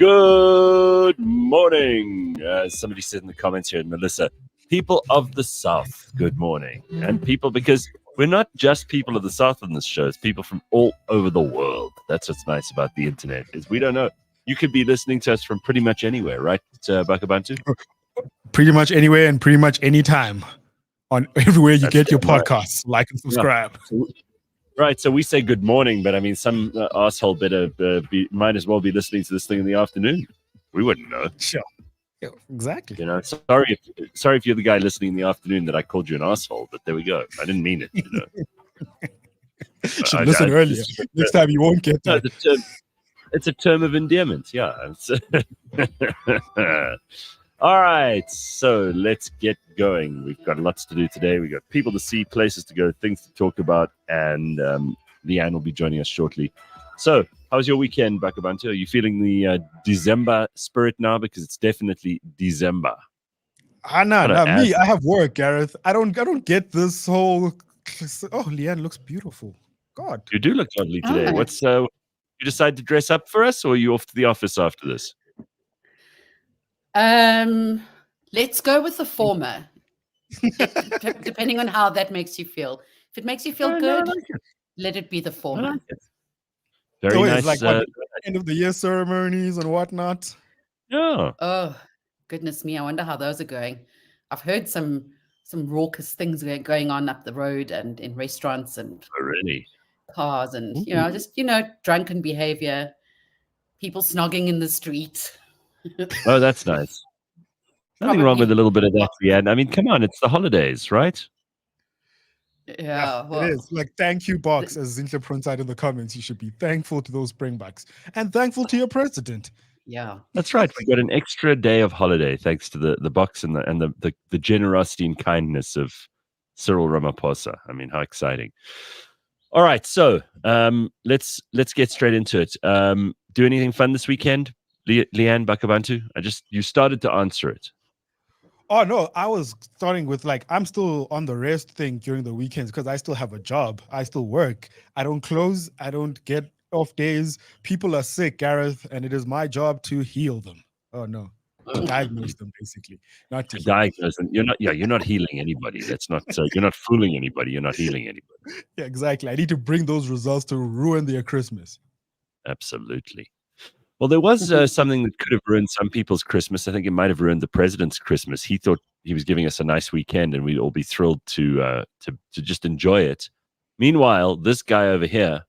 Good morning. Somebody said in the comments here, Melissa, people of the South, good morning. And people, because we're not just people of the South on this show, it's people from all over the world. That's what's nice about the internet, is we don't know. You could be listening to us from pretty much anywhere, right, Bakh'abantu? Pretty much anywhere and pretty much anytime on everywhere you get your podcasts. Like and subscribe. Yeah. Right, so we say good morning, but I mean, some asshole better might as well be listening to this thing in the afternoon. We wouldn't know. Sure. Yeah, exactly. You know, sorry if you're the guy listening in the afternoon that I called you an asshole, but there we go. I didn't mean it. You know. Should listen earlier. Next time you won't get that. No, it's a term of endearment. Yeah. All right, so let's get going. We've got lots to do today. We've got people to see, places to go, things to talk about, and Leigh-Ann will be joining us shortly. So, how was your weekend, Bakh'abantu? Are you feeling the December spirit now? Because it's definitely December. No, me. I have work, Gareth. I don't get this whole. Oh, Leigh-Ann looks beautiful. God, you do look lovely today. Oh. What's you decide to dress up for us, or are you off to the office after this? Let's go with the former. Depending on how that makes you feel. If it makes you feel good, let it be the former. Very nice. Like end of the year ceremonies and whatnot. Yeah. Oh, goodness me! I wonder how those are going. I've heard some raucous things going on up the road and in restaurants and cars and just drunken behavior, people snogging in the street. Oh, that's nice. Nothing wrong with a little bit of that, Leigh-Ann. I mean, come on, it's the holidays, right? Yeah, well, it is. Like, thank you, Box, as Zinhle prints out in the comments. You should be thankful to those Springboks and thankful to your president. Yeah, that's right. We got an extra day of holiday thanks to the Box and the generosity and kindness of Cyril Ramaphosa. I mean, how exciting! All right, so let's get straight into it. Do anything fun this weekend? Leigh-Ann, Bakh'abantu, you started to answer it. Oh no, I was starting with I'm still on the rest thing during the weekends because I still have a job. I still work. I don't close. I don't get off days. People are sick, Gareth, and it is my job to heal them. Oh no, to diagnose them basically, not to diagnose them. You're not healing anybody. That's not. You're not fooling anybody. You're not healing anybody. Yeah, exactly. I need to bring those results to ruin their Christmas. Absolutely. Well, there was something that could have ruined some people's Christmas. I think it might have ruined the president's Christmas. He thought he was giving us a nice weekend, and we'd all be thrilled to just enjoy it. Meanwhile, this guy over here,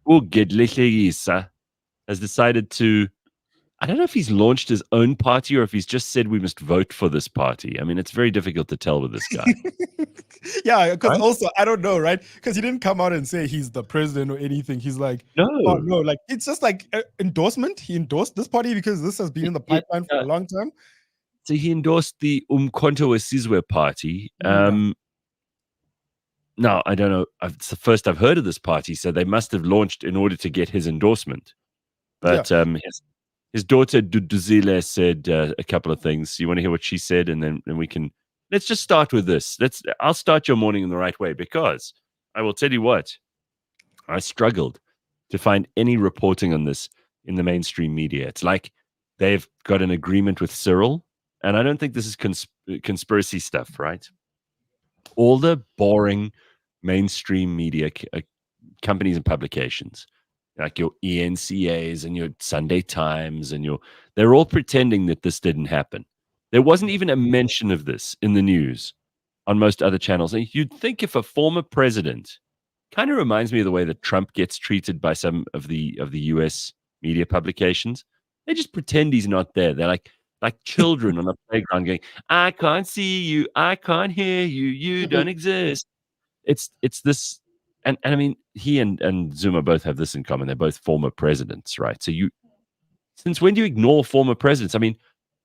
has decided to. I don't know if he's launched his own party or if he's just said we must vote for this party. I mean, it's very difficult to tell with this guy. Yeah, because also, I don't know, right? Because he didn't come out and say he's the president or anything. He's like, no, it's just like an endorsement. He endorsed this party because this has been in the pipeline for a long time. So he endorsed the Umkhonto weSizwe party. No, I don't know. It's the first I've heard of this party, so they must have launched in order to get his endorsement. But his daughter Duduzile said a couple of things. You want to hear what she said, and then we can. Let's just start with this. I'll start your morning in the right way, because I will tell you what, I struggled to find any reporting on this in the mainstream media. It's like they've got an agreement with Cyril, and I don't think this is conspiracy stuff, right? All the boring mainstream media companies and publications, like your ENCAs and your Sunday Times and they're all pretending that this didn't happen. There wasn't even a mention of this in the news on most other channels. And you'd think if a former president, kind of reminds me of the way that Trump gets treated by some of the US media publications, they just pretend he's not there. They're like children on a playground going, I can't see you, I can't hear you, you don't exist. It's this. And I mean, he and Zuma both have this in common. They're both former presidents, right? So since when do you ignore former presidents? I mean,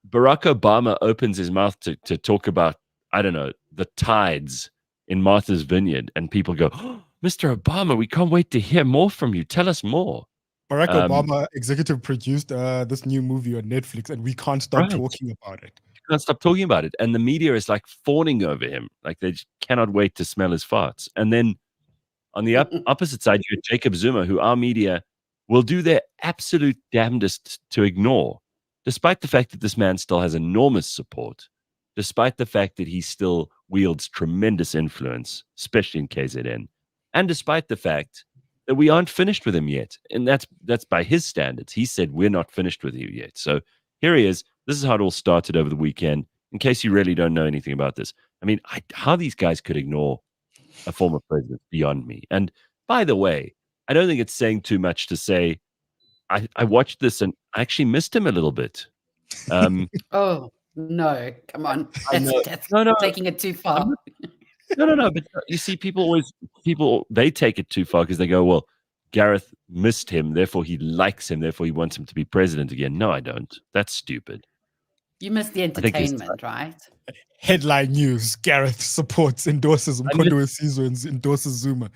Barack Obama opens his mouth to talk about, I don't know, the tides in Martha's Vineyard, and people go, oh, Mr. Obama, we can't wait to hear more from you. Tell us more. Barack Obama executive produced this new movie on Netflix, and we can't stop talking about it. Can't stop talking about it. And the media is like fawning over him. Like they just cannot wait to smell his farts. And then on the opposite side, you have Jacob Zuma, who our media will do their absolute damnedest to ignore, despite the fact that this man still has enormous support, despite the fact that he still wields tremendous influence, especially in KZN, and despite the fact that we aren't finished with him yet. And that's by his standards. He said, we're not finished with you yet. So here he is. This is how it all started over the weekend, in case you really don't know anything about this. I mean, how these guys could ignore a former president beyond me. And by the way, I don't think it's saying too much to say I watched this and I actually missed him a little bit. Oh, no, come on. That's No, taking it too far. No. But you see, people they take it too far because they go, well, Gareth missed him, therefore he likes him, therefore he wants him to be president again. No, I don't. That's stupid. You missed the entertainment, right? Headline news: Gareth supports, endorses Mkondo Wesizwe, endorses Zuma.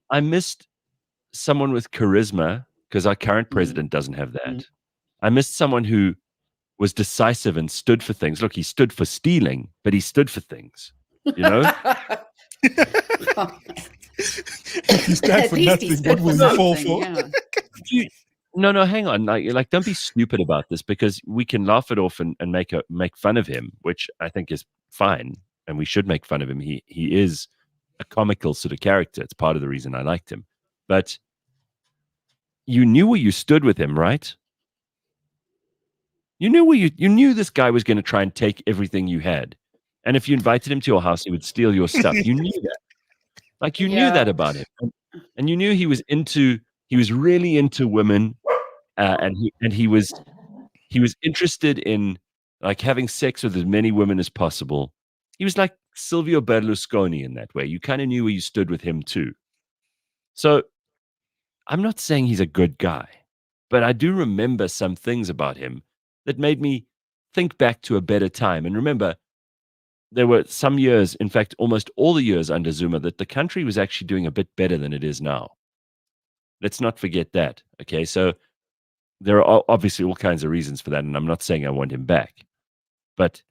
I missed someone with charisma because our current president doesn't have that. I missed someone who was decisive and stood for things. Look, he stood for stealing, but he stood for things. You know? If you stand for nothing, what will you fall for? Yeah. No, hang on. Like, don't be stupid about this, because we can laugh it off and make fun of him, which I think is fine, and we should make fun of him. He is a comical sort of character. It's part of the reason I liked him. But you knew where you stood with him, right? You knew this guy was going to try and take everything you had. And if you invited him to your house, he would steal your stuff. You knew that. Like, you knew that about him. And you knew he was really into women, and he was interested in, like, having sex with as many women as possible. He was like Silvio Berlusconi in that way. You kind of knew where you stood with him too. So I'm not saying he's a good guy, but I do remember some things about him that made me think back to a better time. And remember, there were some years, in fact, almost all the years under Zuma, that the country was actually doing a bit better than it is now. Let's not forget that. Okay, so there are obviously all kinds of reasons for that, and I'm not saying I want him back. But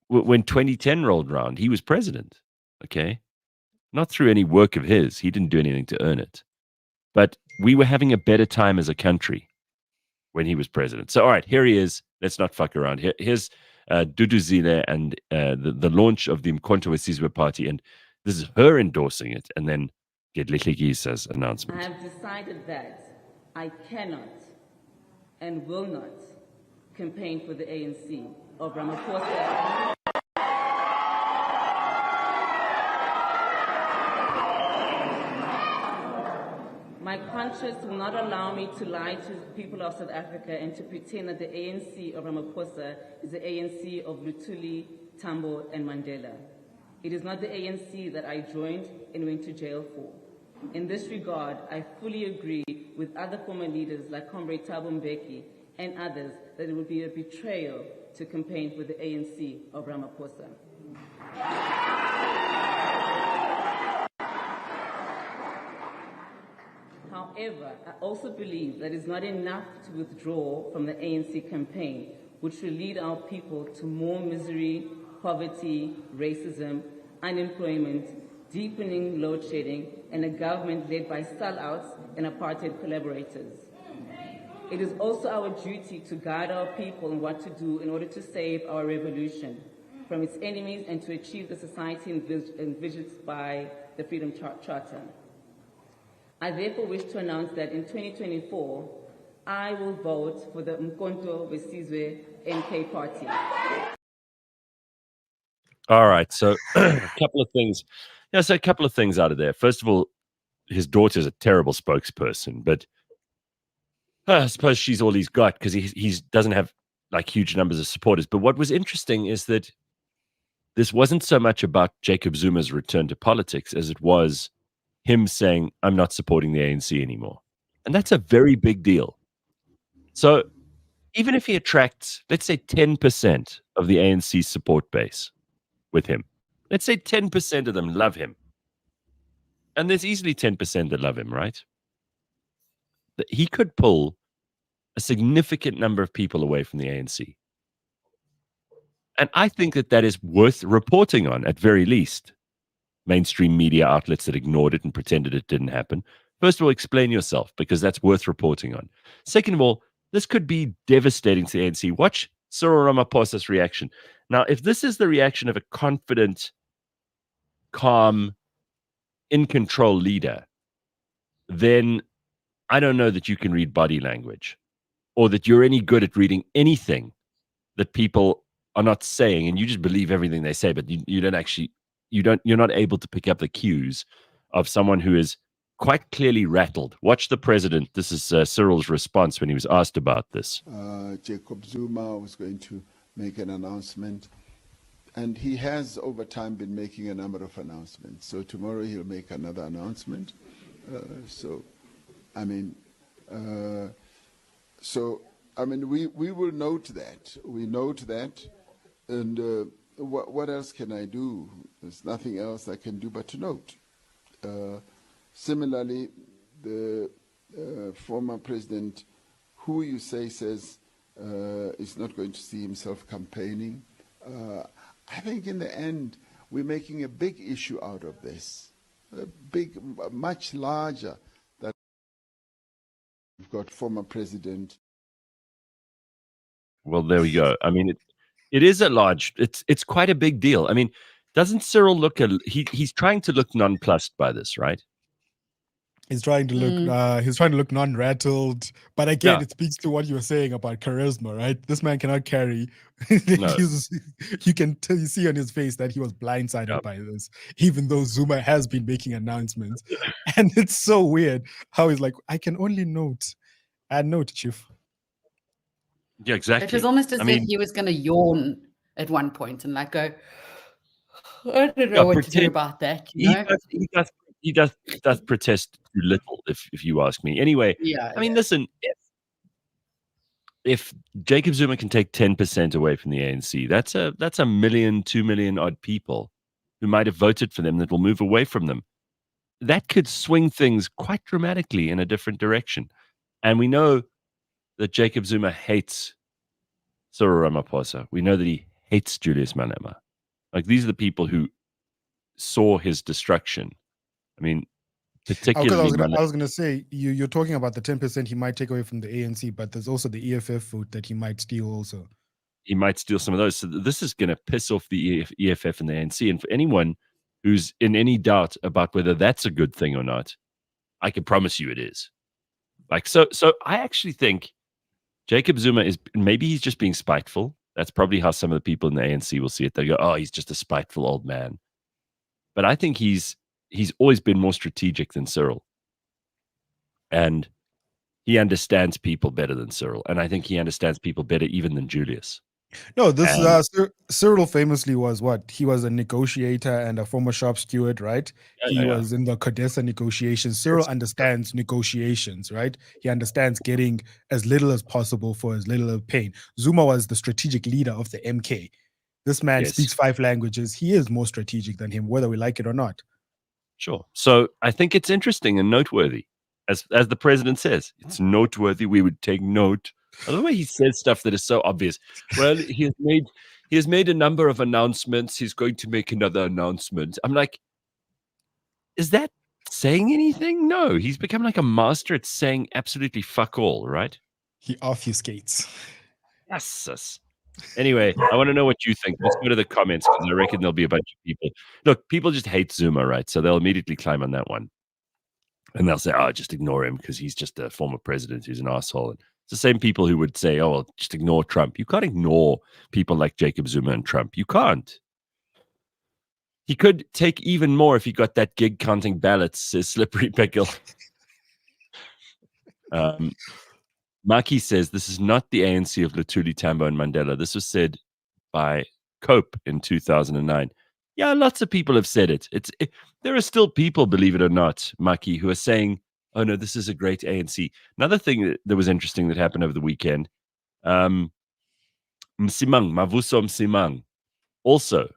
when 2010 rolled around, he was president. Okay, not through any work of his. He didn't do anything to earn it. But we were having a better time as a country when he was president. So, all right, here he is. Let's not fuck around. Here's Duduzile and the launch of the Mkhonto Wesizwe party, and this is her endorsing it, and then Gedleyisa's announcement. I have decided that I cannot and will not campaign for the ANC or Ramaphosa. My conscience will not allow me to lie to the people of South Africa and to pretend that the ANC of Ramaphosa is the ANC of Luthuli, Tambo, and Mandela. It is not the ANC that I joined and went to jail for. In this regard, I fully agree with other former leaders like Comrade Thabo Mbeki and others that it would be a betrayal to campaign for the ANC of Ramaphosa. However, I also believe that it's not enough to withdraw from the ANC campaign, which will lead our people to more misery, poverty, racism, unemployment, deepening load shedding, and a government led by sellouts and apartheid collaborators. It is also our duty to guide our people in what to do in order to save our revolution from its enemies and to achieve the society envisioned by the Freedom Charter. I therefore wish to announce that in 2024, I will vote for the Mkhonto Wesizwe MK party. All right, so a couple of things. Yeah, so a couple of things out of there. First of all, his daughter's a terrible spokesperson, but I suppose she's all he's got because he doesn't have like huge numbers of supporters. But what was interesting is that this wasn't so much about Jacob Zuma's return to politics as it was him saying, I'm not supporting the ANC anymore. And that's a very big deal. So even if he attracts, let's say 10% of the ANC support base with him, let's say 10% of them love him. And there's easily 10% that love him, right? That he could pull a significant number of people away from the ANC. And I think that is worth reporting on, at very least. Mainstream media outlets that ignored it and pretended it didn't happen. First of all, explain yourself, because that's worth reporting on. Second of all, this could be devastating to the ANC. Watch Cyril Ramaphosa's reaction. Now, if this is the reaction of a confident, calm, in control leader, then I don't know that you can read body language, or that you're any good at reading anything that people are not saying, and you just believe everything they say, but you're not able to pick up the cues of someone who is quite clearly rattled. Watch the president. This is Cyril's response when he was asked about this. Jacob Zuma was going to make an announcement, and he has over time been making a number of announcements. So tomorrow he'll make another announcement. We will note that. We note that. And what else can I do? There's nothing else I can do but to note. Similarly, the former president, who you say says is not going to see himself campaigning, I think in the end we're making a big issue out of this, much larger than we've got former president. Well, there we go. I mean, it is it's quite a big deal. I mean, doesn't Cyril look he's trying to look nonplussed by this, right? He's trying to look non-rattled, but again, it speaks to what you were saying about charisma, right? This man cannot carry. No. You can see on his face that he was blindsided by this, even though Zuma has been making announcements. And it's so weird how he's like, I can only note. And note, Chief. Yeah, exactly. It was almost as if he was going to yawn at one point and like go, I don't know what to do about that. He does protest too little, if you ask me. Anyway, listen, if Jacob Zuma can take 10% away from the ANC, that's a million, 2 million odd people who might have voted for them that will move away from them. That could swing things quite dramatically in a different direction. And we know that Jacob Zuma hates Cyril Ramaphosa. We know that he hates Julius Malema. Like, these are the people who saw his destruction. I mean, particularly... I was going to say, you're talking about the 10% he might take away from the ANC, but there's also the EFF vote that he might steal also. He might steal some of those. So this is going to piss off the EFF and the ANC. And for anyone who's in any doubt about whether that's a good thing or not, I can promise you it is. Like, so I actually think Jacob Zuma maybe he's just being spiteful. That's probably how some of the people in the ANC will see it. They go, oh, he's just a spiteful old man. But I think he's always been more strategic than Cyril. And he understands people better than Cyril. And I think he understands people better even than Julius. No, Cyril famously was what? He was a negotiator and a former shop steward, right? He was in the CODESA negotiations. Cyril understands negotiations, right? He understands getting as little as possible for as little of pain. Zuma was the strategic leader of the MK. This man speaks 5 languages. He is more strategic than him, whether we like it or not. Sure. So I think it's interesting and noteworthy. As the president says, it's noteworthy. We would take note. I love the way he says stuff that is so obvious. Well, he has made a number of announcements. He's going to make another announcement. I'm like, is that saying anything? No, he's become like a master at saying absolutely fuck all, right? He obfuscates. Yes. Anyway, I want to know what you think. Let's go to the comments, because I reckon there'll be a bunch of people. Look, people just hate Zuma, right? So they'll immediately climb on that one. And they'll say, oh, just ignore him because he's just a former president who's an asshole. And it's the same people who would say, oh, well, just ignore Trump. You can't ignore people like Jacob Zuma and Trump. You can't. He could take even more if he got that gig counting ballots, says Slippery Pickle. Maki says, this is not the ANC of Luthuli, Tambo, and Mandela. This was said by Cope in 2009. Yeah, lots of people have said it. There are still people, believe it or not, Maki, who are saying, oh, no, this is a great ANC. Another thing that was interesting that happened over the weekend, Mavuso Msimang, also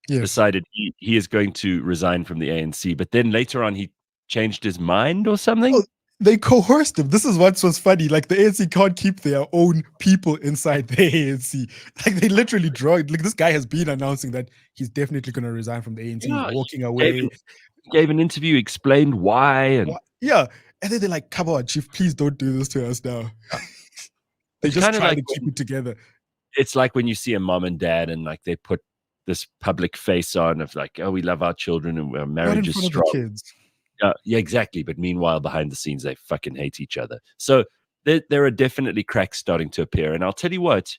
decided he is going to resign from the ANC. But then later on, he changed his mind or something. Oh, they coerced him. This is what was funny. Like, the ANC can't keep their own people inside the ANC. Like, they literally like, this guy has been announcing that he's definitely going to resign from the ANC, walking away. Gave an interview, explained why. And And then they're like, come on, Chief, please don't do this to us now. They It's just kinda try like to keep it together. It's like when you see a mom and dad and like they put this public face on of like, oh, we love our children and our Not in marriage is front of strong. the kids. Yeah, exactly. But meanwhile, behind the scenes, they fucking hate each other. So there are definitely cracks starting to appear. And I'll tell you what,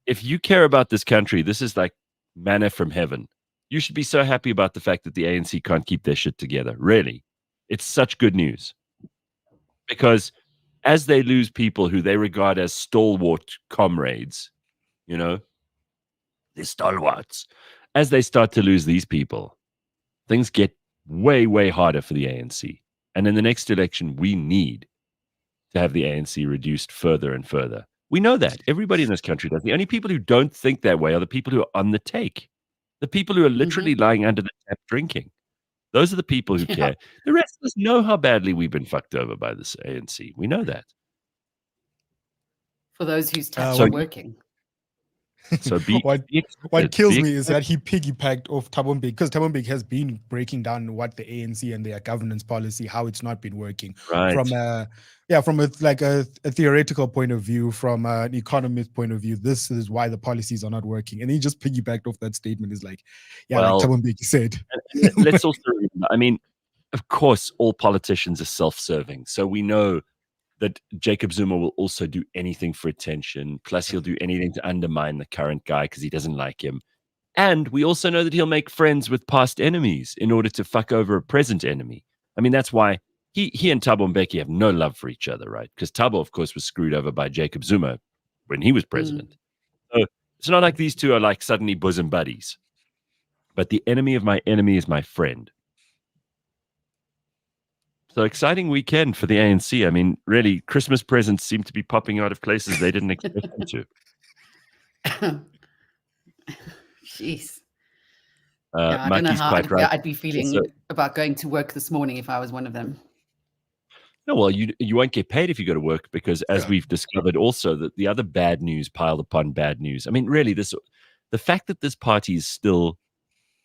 if you care about this country, this is like manna from heaven. You should be so happy about the fact that the ANC can't keep their shit together. Really. It's such good news. Because as they lose people who they regard as stalwart comrades, you know, they're stalwarts. As they start to lose these people, things get way, way harder for the ANC. And in the next election, we need to have the ANC reduced further and further. We know that. Everybody in this country does. The only people who don't think that way are the people who are on the take. The people who are literally lying under the tap drinking. Those are the people who care. The rest of us know how badly we've been fucked over by this ANC. We know that. For those whose taps So- are working. So What kills me is that he piggybacked off Thabo Mbeki, because Thabo Mbeki has been breaking down what the ANC and their governance policy, how it's not been working right. from a theoretical point of view, from an economist point of view. This is why the policies are not working, and he just piggybacked off that statement. Is like, Well, like Thabo Mbeki said. Let's also remember, I mean, of course, all politicians are self-serving. So we know that Jacob Zuma will also do anything for attention. Plus, he'll do anything to undermine the current guy because he doesn't like him. And we also know that he'll make friends with past enemies in order to fuck over a present enemy. I mean, that's why he and Thabo Mbeki have no love for each other, right? Because Thabo, of course, was screwed over by Jacob Zuma when he was president. So it's not like these two are like suddenly bosom buddies. But the enemy of my enemy is my friend. So exciting weekend for the ANC. I mean, really, Christmas presents seem to be popping out of places they didn't expect them to. Jeez. I don't know Maki's how quite right. I'd be feeling about going to work this morning if I was one of them. No, well, you won't get paid if you go to work because, as we've discovered also, that the other bad news piled upon bad news. I mean, really, the fact that this party is still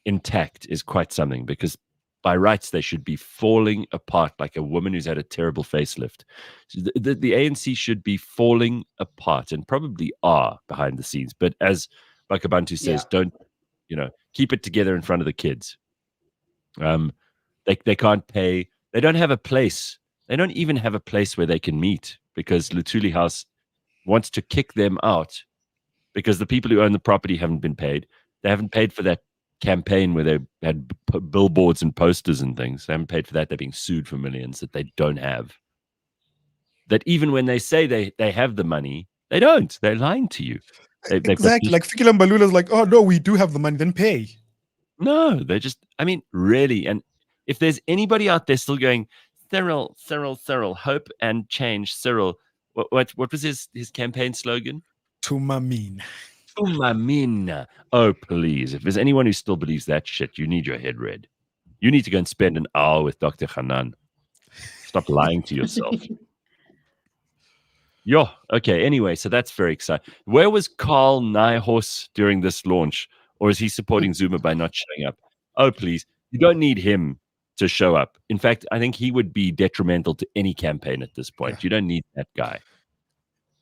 intact is quite something, because by rights, they should be falling apart like a woman who's had a terrible facelift. So the ANC should be falling apart, and probably are behind the scenes. But as Bakh'abantu says, don't, keep it together in front of the kids. They can't pay. They don't have a place. They don't even have a place where they can meet, because Luthuli House wants to kick them out because the people who own the property haven't been paid. They haven't paid for that campaign where they had billboards and posters and things. They haven't paid for that. They're being sued for millions that they don't have. That even when they say they have the money, they don't. They're lying to you. Exactly. Like Fikile Mbalula's like, oh no, we do have the money, then pay. No, they're just, I mean, really. And if there's anybody out there still going, Cyril, hope and change, Cyril. What was his campaign slogan? Tumamin. Tumamin. Oh, please. If there's anyone who still believes that shit, you need your head read. You need to go and spend an hour with Dr. Hanan. Stop lying to yourself. Yo, okay. Anyway, so that's very exciting. Where was Carl Nyhorst during this launch? Or is he supporting Zuma by not showing up? Oh, please. You don't need him to show up. In fact, I think he would be detrimental to any campaign at this point. You don't need that guy.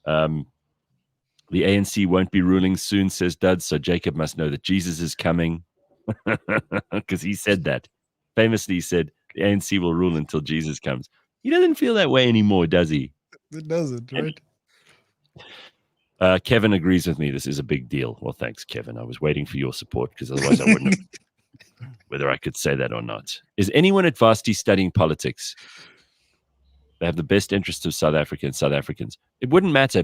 The ANC won't be ruling soon, says Dud, so Jacob must know that Jesus is coming. Because he said that. Famously, he said, the ANC will rule until Jesus comes. He doesn't feel that way anymore, does he? It doesn't, right? Kevin agrees with me. This is a big deal. Well, thanks, Kevin. I was waiting for your support because otherwise I wouldn't have, whether I could say that or not. Is anyone at Varsity studying politics? They have the best interests of South Africa and South Africans. It wouldn't matter.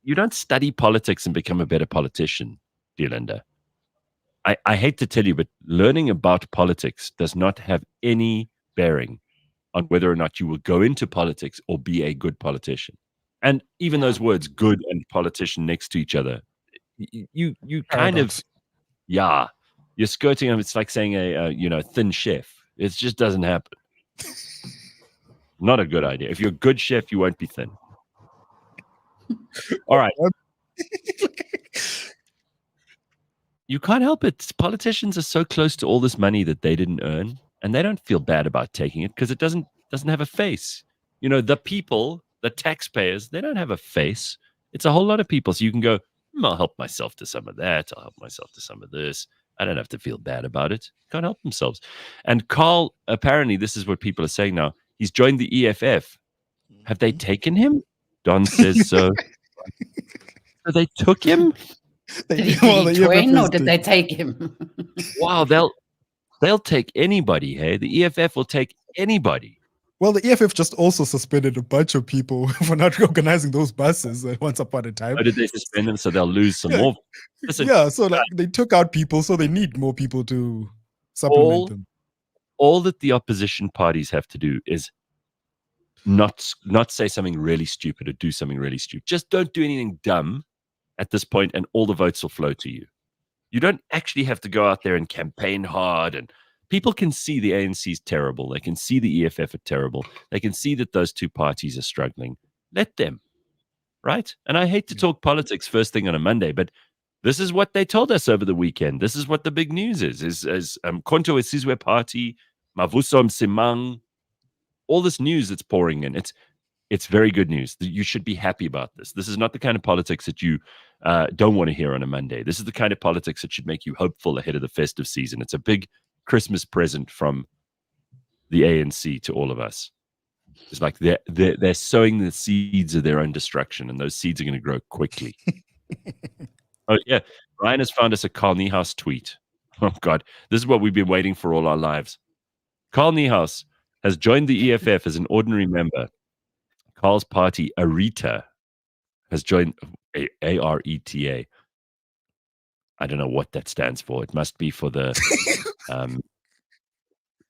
You don't study politics and become a better politician, dear Linda. I hate to tell you, but learning about politics does not have any bearing on whether or not you will go into politics or be a good politician. And even those words, good and politician, next to each other, you kind of, you're skirting them. It's like saying a thin chef. It just doesn't happen. Not a good idea. If you're a good chef, you won't be thin. All right. You can't help it. Politicians are so close to all this money that they didn't earn, and they don't feel bad about taking it because it doesn't have a face. You know, the people, the taxpayers, they don't have a face. It's a whole lot of people. So you can go, I'll help myself to some of that. I'll help myself to some of this. I don't have to feel bad about it. Can't help themselves. And Carl, apparently, this is what people are saying now. He's joined the EFF. Have they taken him? Don says so. So they took him? Did he join or did they take him? Wow, they'll take anybody, hey? The EFF will take anybody. Well, the EFF just also suspended a bunch of people for not organizing those buses once upon a time. How did they suspend them? So they'll lose some more. Listen, so like, they took out people, so they need more people to supplement them. All that the opposition parties have to do is not say something really stupid or do something really stupid. Just don't do anything dumb at this point, and all the votes will flow to you. You don't actually have to go out there and campaign hard, and people can see the ANC is terrible. They can see the EFF are terrible. They can see that those two parties are struggling. Let them, right? And I hate to talk politics first thing on a Monday, but this is what they told us over the weekend. This is what the big news is Konto Wesizwe Party, Mavuso Msimang, all this news that's pouring in. It's very good news. You should be happy about this. This is not the kind of politics that you don't want to hear on a Monday. This is the kind of politics that should make you hopeful ahead of the festive season. It's a big Christmas present from the ANC to all of us. It's like they're sowing the seeds of their own destruction, and those seeds are going to grow quickly. Oh, yeah. Ryan has found us a Carl Niehaus tweet. Oh, God. This is what we've been waiting for all our lives. Carl Niehaus has joined the EFF as an ordinary member. Carl's party, Areta, has joined A-R-E-T-A. I don't know what that stands for. It must be for the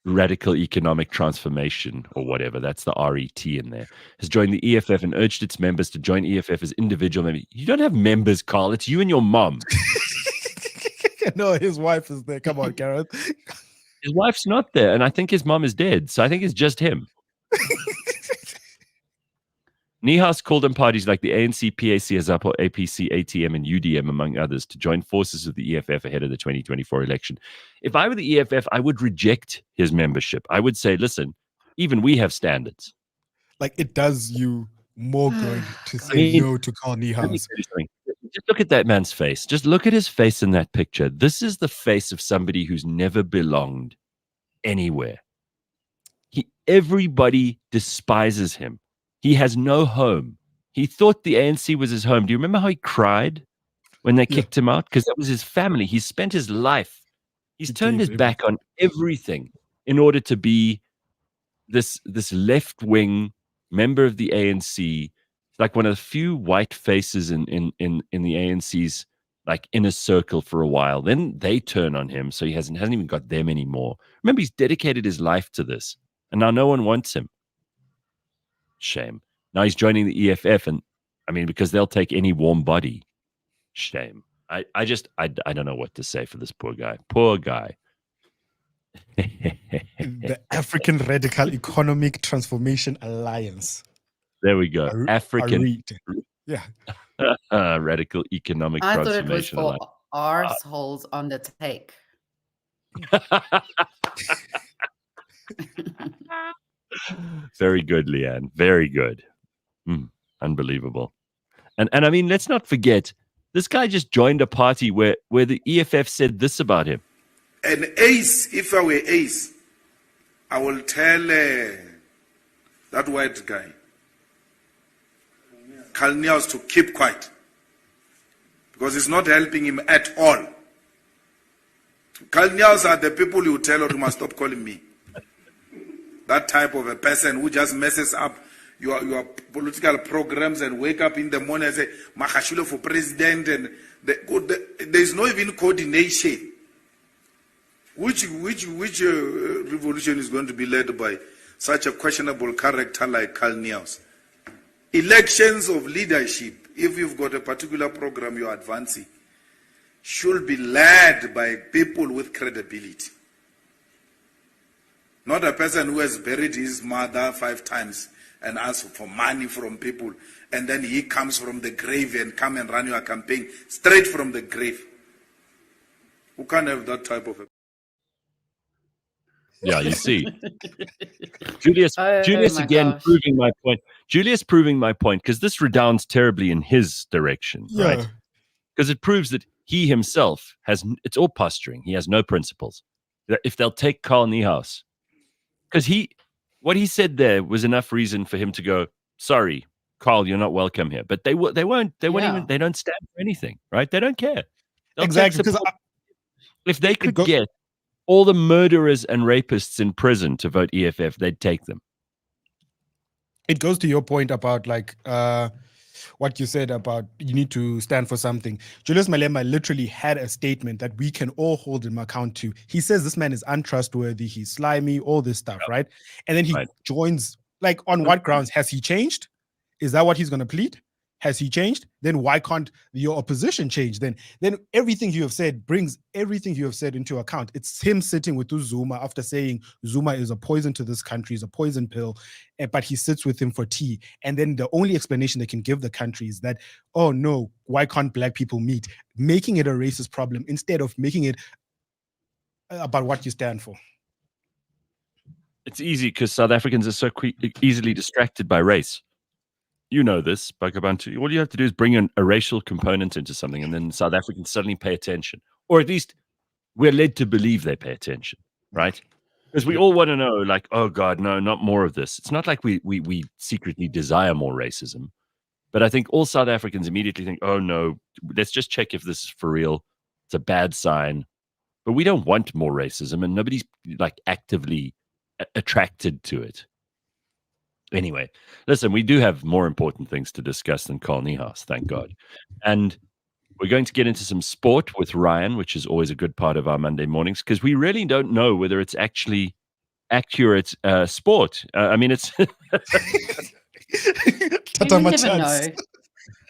Radical Economic Transformation or whatever. That's the R-E-T in there. Has joined the EFF and urged its members to join EFF as individual members. You don't have members, Carl. It's you and your mom. No, his wife is there. Come on, Gareth. His wife's not there, and I think his mom is dead. So I think it's just him. Niehaus called on parties like the ANC, PAC, AZAPO, APC, ATM, and UDM, among others, to join forces with the EFF ahead of the 2024 election. If I were the EFF, I would reject his membership. I would say, listen, even we have standards. Like, it does you more good to say no to Carl Niehaus. Just look at that man's face. Just look at his face in that picture. This is the face of somebody who's never belonged anywhere. Everybody despises him. He has no home. He thought the ANC was his home. Do you remember how he cried when they kicked him out? Because that was his family. He spent his life. He's turned his back on everything in order to be this left-wing member of the ANC, like one of the few white faces in the ANC's like inner circle for a while. Then they turn on him, so he hasn't even got them anymore. Remember, he's dedicated his life to this, and now no one wants him. Shame. Now he's joining the EFF, and I mean, because they'll take any warm body. Shame. I don't know what to say for this poor guy. Poor guy. The African Radical Economic Transformation Alliance. There we go. African. Yeah. Radical Economic Transformation Alliance. I thought it was for arseholes on the take. Very good, Leigh-Ann. Very good. Unbelievable. And I mean, let's not forget, this guy just joined a party where the EFF said this about him. An ace, if I were ace, I will tell that white guy, Carl Niehaus, to keep quiet. Because it's not helping him at all. Carl Niehaus are the people you tell or you must stop calling me. That type of a person who just messes up your political programs and wake up in the morning and say, Makashule for president, and there's no even coordination. Which revolution is going to be led by such a questionable character like Carl Niehaus? Elections of leadership, if you've got a particular program you're advancing, should be led by people with credibility. Not a person who has buried his mother 5 times and asked for money from people, and then he comes from the grave and come and run your campaign straight from the grave. Who can't have that type of a... Yeah, you see. Julius Oh again gosh. proving my point. Julius proving my point, because this redounds terribly in his direction, right? Because it proves that he himself it's all posturing. He has no principles. If they'll take Carl Niehaus, because what he said there was enough reason for him to go, sorry, Carl, you're not welcome here. But they won't even, they don't stand for anything, right? They don't care. They'll Exactly. Because if they could get all the murderers and rapists in prison to vote EFF, they'd take them. It goes to your point about what you said about you need to stand for something. Julius Malema literally had a statement that we can all hold him account to. He says this man is untrustworthy, he's slimy, all this stuff, right? And then he joins, like, on what grounds? Has he changed? Is that what he's going to plead? Has he changed? Then why can't your opposition change? Then everything you have said brings everything you have said into account. It's him sitting with Zuma after saying Zuma is a poison to this country, is a poison pill, but he sits with him for tea. And then the only explanation they can give the country is that, oh no, why can't black people meet? Making it a racist problem instead of making it about what you stand for. It's easy because South Africans are so easily distracted by race. You know this, Bakh'abantu. All you have to do is bring a racial component into something, and then South Africans suddenly pay attention. Or at least we're led to believe they pay attention, right? Because we all want to know, like, oh God, no, not more of this. It's not like we secretly desire more racism. But I think all South Africans immediately think, oh no, let's just check if this is for real. It's a bad sign. But we don't want more racism, and nobody's like actively attracted to it. Anyway, listen, we do have more important things to discuss than Carl Niehaus, thank God. And we're going to get into some sport with Ryan, which is always a good part of our Monday mornings, because we really don't know whether it's actually accurate sport. I mean, it's... You never know.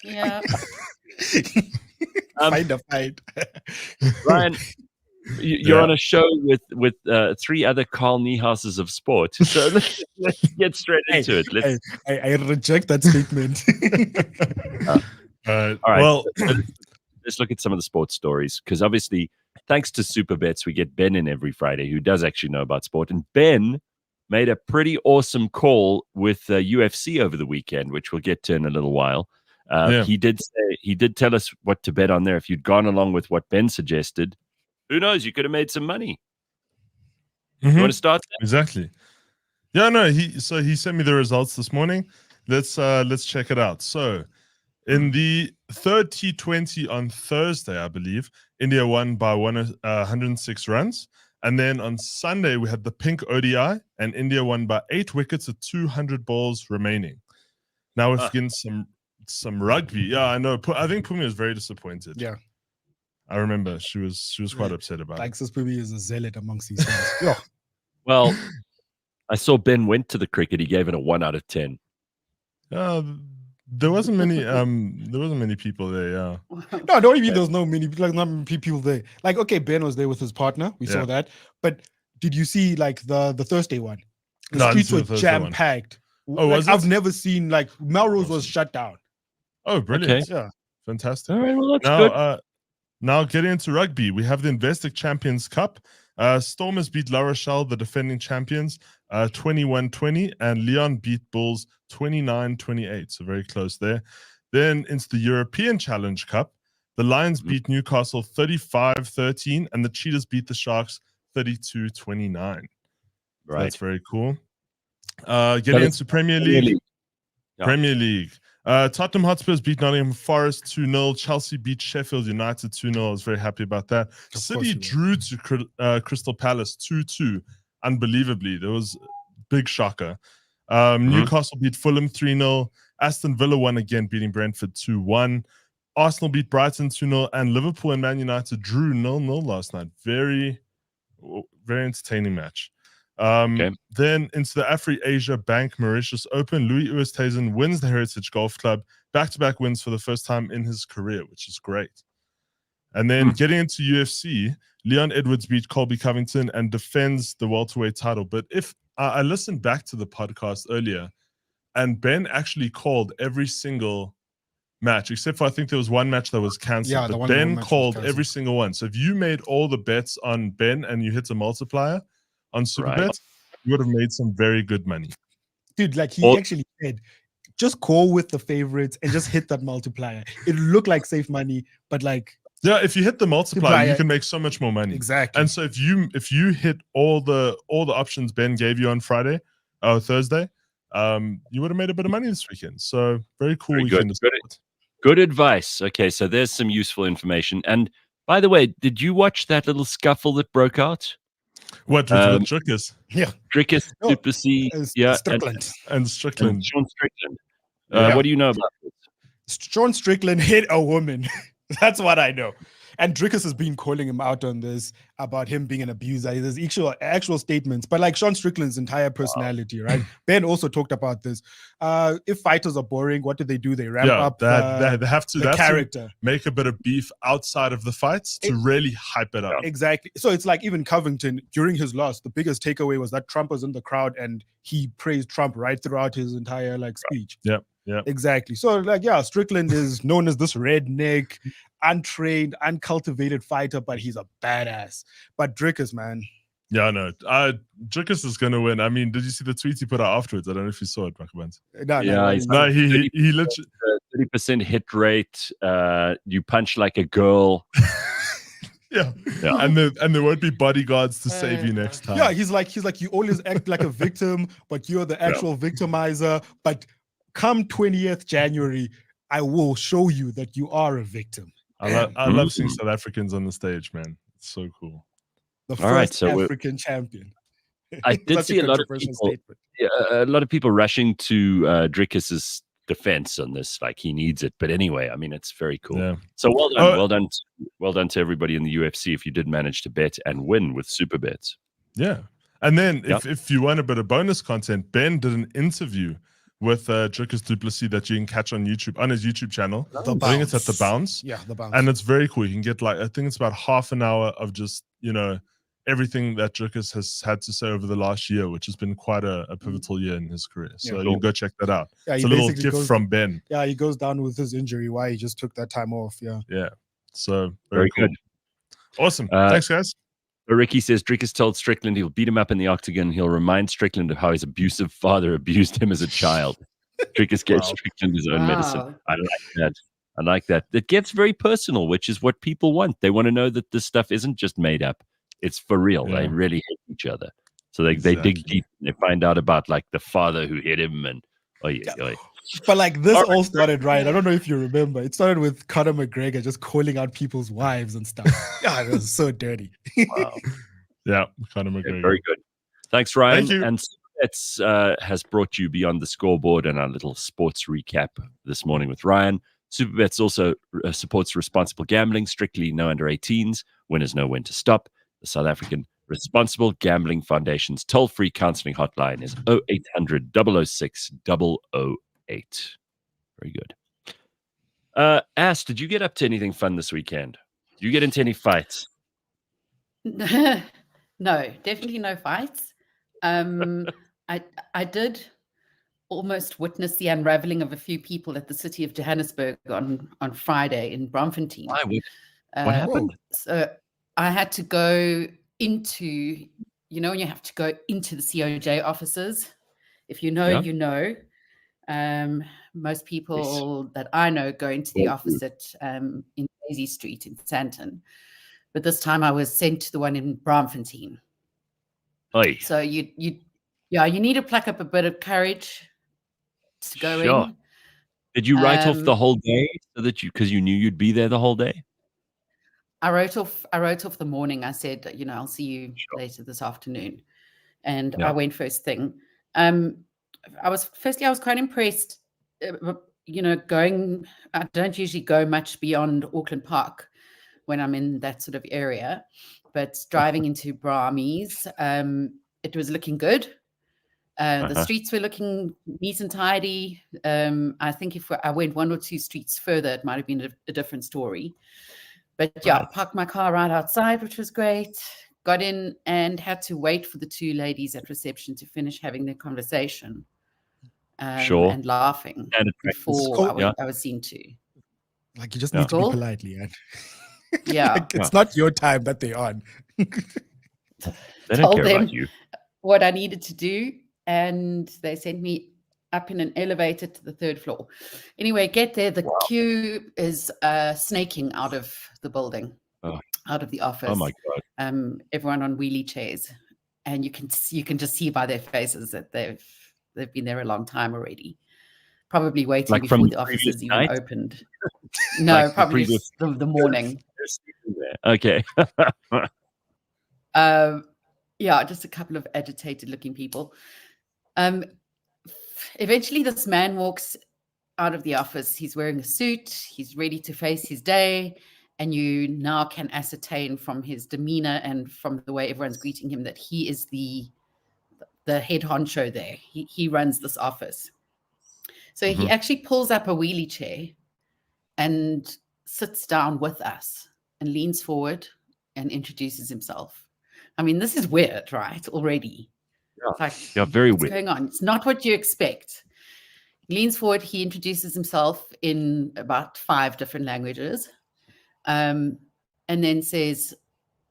Yeah. Find a fight. Ryan... You're on a show with 3 other Carl Niehauses of sport. So let's get straight into it. I reject that statement. All right. Well, let's look at some of the sports stories, because obviously, thanks to Super Bets, we get Ben in every Friday who does actually know about sport. And Ben made a pretty awesome call with UFC over the weekend, which we'll get to in a little while. He did tell us what to bet on there. If you'd gone along with what Ben suggested, who knows? You could have made some money. You want to start there? Exactly. Yeah, no. He sent me the results this morning. Let's check it out. So, in the third T20 on Thursday, I believe, India won by 106 runs, and then on Sunday we had the pink ODI, and India won by 8 wickets with 200 balls remaining. Now we're getting some rugby. Yeah, I know. I think Pumi was very disappointed. Yeah. I remember she was quite upset about it. Sis Pumi is a zealot amongst these guys. Yeah. Well, I saw Ben went to the cricket. He gave it a 1 out of 10. There wasn't many people there. Yeah. No, don't even. There was not many people there. Like, okay, Ben was there with his partner. We saw that. But did you see like the Thursday one? The streets were jam packed. Oh, was it? I've never seen, like, Melrose was shut down. Oh, brilliant! Okay. Yeah, fantastic. All right, well, that's good. Now getting into rugby, we have the Investec Champions Cup. Stormers beat La Rochelle, the defending champions, 21-20, and Lyon beat Bulls 29-28, so very close there. Then into the European Challenge Cup, the Lions beat Newcastle 35-13, and the Cheetahs beat the Sharks 32-29. Right. So that's very cool. Getting into Premier League. Premier League. Tottenham Hotspurs beat Nottingham Forest 2-0. Chelsea beat Sheffield United 2-0. I was very happy about that. City drew to Crystal Palace 2-2. Unbelievably. There was a big shocker. Newcastle beat Fulham 3-0. Aston Villa won again, beating Brentford 2-1. Arsenal beat Brighton 2-0. And Liverpool and Man United drew 0-0 last night. Very, very entertaining match. Then into the Afri-Asia Bank Mauritius Open, Louis Oosthuizen wins the Heritage Golf Club, back-to-back wins for the first time in his career, which is great. And then getting into UFC, Leon Edwards beat Colby Covington and defends the welterweight title. But if I listened back to the podcast earlier, and Ben actually called every single match, except for I think there was one match that was cancelled. Yeah, but Ben called every single one. So if you made all the bets on Ben and you hit a multiplier, on Superbet, Right. you would have made some very good money. Dude, like he actually said, just go with the favorites and just hit that multiplier. It looked like safe money, but like Yeah, if you hit the multiplier, you can make so much more money. Exactly. And so if you hit all the options Ben gave you on Friday or Thursday, you would have made a bit of money this weekend. So very cool weekend. Good advice. Okay, so there's some useful information. And by the way, did you watch that little scuffle that broke out? What with Drickus? Yeah. Drickus, Du Plessis, Strickland. And Strickland. And Sean Strickland. Yeah. What do you know about this? Sean Strickland hit a woman. That's what I know. And Drickus has been calling him out on this about him being an abuser. There's actual statements, but like Sean Strickland's entire personality, right? Ben also talked about this. If fighters are boring, what do? They ramp up they have to the character, make a bit of beef outside of the fights to really hype it up. Exactly. So it's like even Covington during his loss, the biggest takeaway was that Trump was in the crowd and he praised Trump right throughout his entire speech. Yeah. Yeah, exactly. So Strickland is known as this redneck, untrained, uncultivated fighter, but he's a badass. But Drickus, man. Yeah, I know. Drickus is gonna win. I mean, did you see the tweet he put out afterwards? I don't know if you saw it, Bakh'abantu. No, he literally 30% hit rate. You punch like a girl. Yeah. And there won't be bodyguards to save you next time. Yeah, he's like you always act like a victim, but you're the actual victimizer. But come 20th January, I will show you that you are a victim. I love seeing South Africans on the stage, man. It's so cool. The first African champion. I did see a lot of people rushing to Drickus's defense on this, like he needs it. But anyway, I mean, it's very cool. Yeah. So well done to everybody in the UFC if you did manage to bet and win with super bets. Yeah. And then if you want a bit of bonus content, Ben did an interview with Drickus Du Plessis that you can catch on YouTube, on his YouTube channel. I think it's at The Bounce. Yeah, The Bounce. And it's very cool. You can get I think it's about half an hour of just, everything that Drickus has had to say over the last year, which has been quite a pivotal year in his career. So you can go check that out. Yeah, it's a little gift from Ben. Yeah, he goes down with his injury, why he just took that time off. Yeah. Yeah. So very cool. Good. Awesome. Thanks, guys. Ricky says Drickus told Strickland he'll beat him up in the octagon. He'll remind Strickland of how his abusive father abused him as a child. Drickus gave Strickland his own medicine. I like that. It gets very personal, which is what people want. They want to know that this stuff isn't just made up. It's for real. Yeah. They really hate each other. So they dig deep and they find out about the father who hit him and But this all started right. I don't know if you remember. It started with Conor McGregor just calling out people's wives and stuff. God, it was so dirty. Wow. Yeah, Conor McGregor. Okay, very good. Thanks, Ryan. Thank you. And It's has brought you beyond the scoreboard and our little sports recap this morning with Ryan. Superbets also supports responsible gambling, strictly no under 18s. Winners know when to stop. The South African Responsible Gambling Foundation's toll-free counseling hotline is 0800 006 008. Very good. Ash, did you get up to anything fun this weekend? Did you get into any fights? No, definitely no fights. I did almost witness the unraveling of a few people at the city of Johannesburg on Friday in Braamfontein. What happened? So I had to go into, when you have to go into the COJ offices. If you know, you know. Most people that I know go into the office at in Daisy Street in Sandton. But this time I was sent to the one in Braamfontein. Oy. So you need to pluck up a bit of courage to go in. Did you write off the whole day so that because you knew you'd be there the whole day? I wrote off the morning. I said, I'll see you later this afternoon. And I went first thing. I was quite impressed. I don't usually go much beyond Auckland Park when I'm in that sort of area, but driving into Brahmies, it was looking good. The streets were looking neat and tidy. I think if I went one or two streets further, it might have been a different story. But I parked my car right outside, which was great. Got in and had to wait for the two ladies at reception to finish having their conversation. And laughing before I was seen to. You just need to be polite, Leigh-Ann. Yeah. It's not your time that they're on. They don't care about you. what I needed to do, and they sent me up in an elevator to the 3rd floor. Anyway, get there. The queue is snaking out of the building, out of the office. Oh my God. Everyone on wheelie chairs, and you can just see by their faces that they've been there a long time already. Probably waiting Like before from the office previous is even night? opened. No, Like probably the just the morning. Okay. Yeah, just a couple of agitated-looking people. Eventually, this man walks out of the office. He's wearing a suit. He's ready to face his day. And you now can ascertain from his demeanor and from the way everyone's greeting him that he is the head honcho there. He runs this office. So he actually pulls up a wheelie chair and sits down with us and leans forward and introduces himself. I mean, this is weird, right? Already. Yeah, it's like, yeah, very what's weird. going on? It's not what you expect. He leans forward. He introduces himself in about 5 different languages. And then says,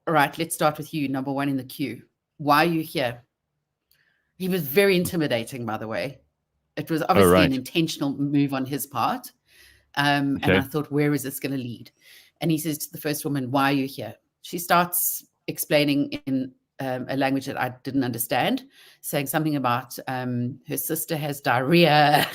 all right, let's start with you, number 1 in the queue. Why are you here? He was very intimidating, by the way. It was obviously an intentional move on his part. And I thought, where is this going to lead? And he says to the first woman, why are you here? She starts explaining in a language that I didn't understand, saying something about her sister has diarrhea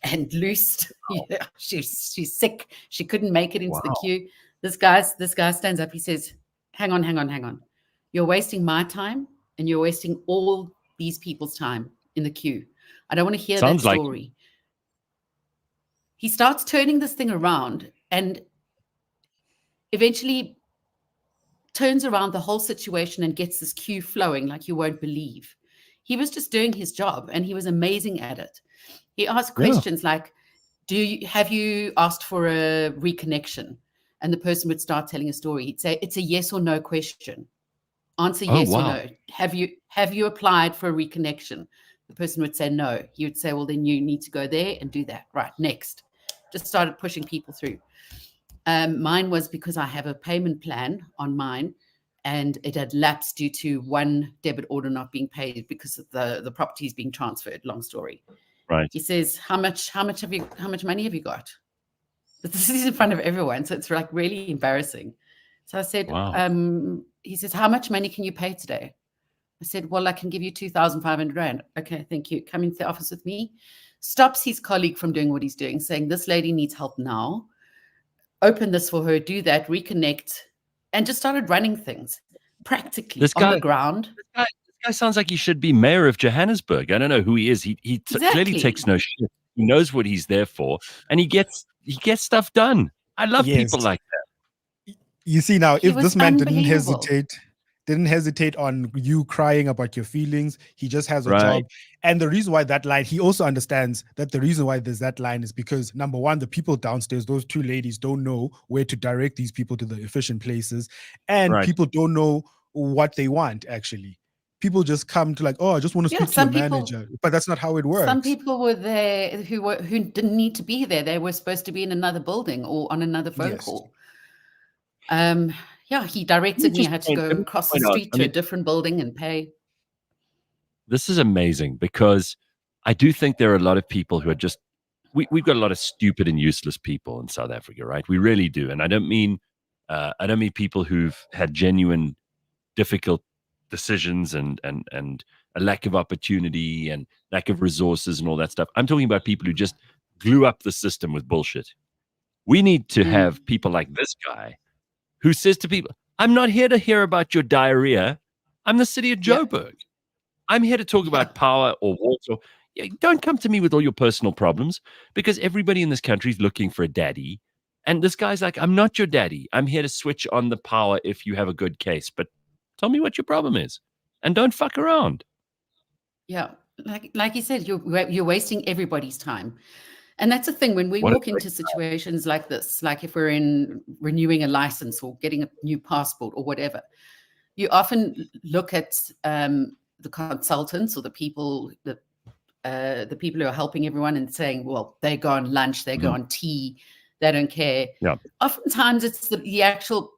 and loosed. Yeah, she's sick. She couldn't make it into the queue. This guy stands up. He says, hang on. You're wasting my time and you're wasting all these people's time in the queue. I don't want to hear that story. He starts turning this thing around and eventually turns around the whole situation and gets this queue flowing like you won't believe. He was just doing his job and he was amazing at it. He asked questions like, have you asked for a reconnection? And the person would start telling a story. He'd say, it's a yes or no question. Answer yes or no. Have you applied for a reconnection? The person would say no. He would say, well, then you need to go there and do that. Right, next. Just started pushing people through. Mine was because I have a payment plan on mine and it had lapsed due to one debit order not being paid because of the property is being transferred. Long story. Right. He says, how much money have you got? But this is in front of everyone. So it's like really embarrassing. So I said, he says, how much money can you pay today? I said, well, I can give you 2,500 Rand. Okay, thank you. Come into the office with me. Stops his colleague from doing what he's doing, saying, this lady needs help now. Open this for her, do that, reconnect, and just started running things practically on the ground. This guy sounds like he should be mayor of Johannesburg. I don't know who he is. He clearly takes no shit. He knows what he's there for, and he gets stuff done. I love people like that. You see now, if this man didn't hesitate on you crying about your feelings, he just has a job. And the reason why that line, he also understands that the reason why there's that line is because, number one, the people downstairs, those 2 ladies, don't know where to direct these people to the efficient places. And people don't know what they want, actually. People just come to like, oh, I just want to speak to the manager. But that's not how it works. Some people were there who didn't need to be there. They were supposed to be in another building or on another phone call. He directed me. I had to go across the street to a different building and pay. This is amazing because I do think there are a lot of people who are just, we've got a lot of stupid and useless people in South Africa, right? We really do. And I don't mean people who've had genuine difficult decisions and a lack of opportunity and lack of resources and all that stuff. I'm talking about people who just glue up the system with bullshit. We need to have people like this guy who says to people, I'm not here to hear about your diarrhea. I'm the city of Joburg. I'm here to talk about power or water. Don't come to me with all your personal problems because everybody in this country is looking for a daddy. And this guy's like, I'm not your daddy. I'm here to switch on the power if you have a good case. But tell me what your problem is and don't fuck around. Yeah. Like you said, you're wasting everybody's time. And that's the thing when we walk into situations like this, like if we're in renewing a license or getting a new passport or whatever, you often look at the consultants or the people who are helping everyone and saying, well, they go on lunch, they go on tea, they don't care. Yeah. Oftentimes it's the actual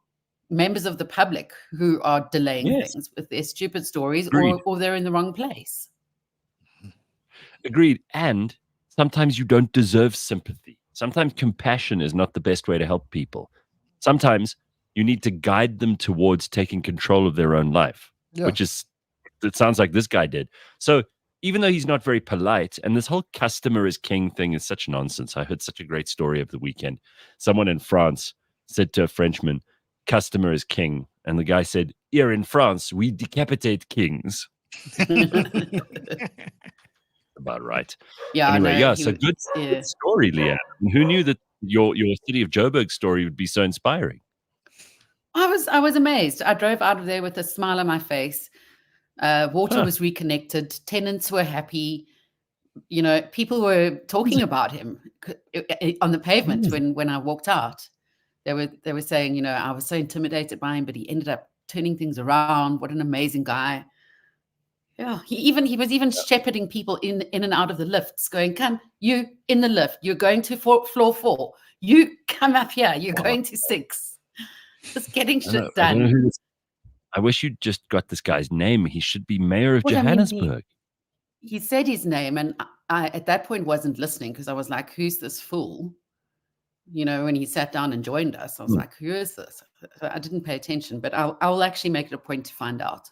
members of the public who are delaying Yes. things with their stupid stories, Agreed. or they're in the wrong place. Agreed. And sometimes you don't deserve sympathy. Sometimes compassion is not the best way to help people. Sometimes you need to guide them towards taking control of their own life, which is, it sounds like this guy did. So even though he's not very polite, and this whole customer is king thing is such nonsense. I heard such a great story of the weekend. Someone in France said to a Frenchman, customer is king. And the guy said, here in France, we decapitate kings. About right. Yeah. Anyway, no, yeah. he So was- good yeah. story, Leigh-Ann. Who knew that your City of Joburg story would be so inspiring? I was amazed. I drove out of there with a smile on my face. Water was reconnected. Tenants were happy. You know, people were talking about him on the pavement when I walked out. They were saying, you know, I was so intimidated by him, but he ended up turning things around. What an amazing guy. Yeah, he was even shepherding people in and out of the lifts, going, "Come, you in the lift. You're going to floor 4. You come up here. You're going to 6." Just getting shit done. I wish you'd just got this guy's name. He should be mayor of Well, I mean, Johannesburg. he said his name, and I at that point wasn't listening because I was like, "Who's this fool?" You know, when he sat down and joined us, I was like, "Who is this?" So I didn't pay attention, but I'll actually make it a point to find out.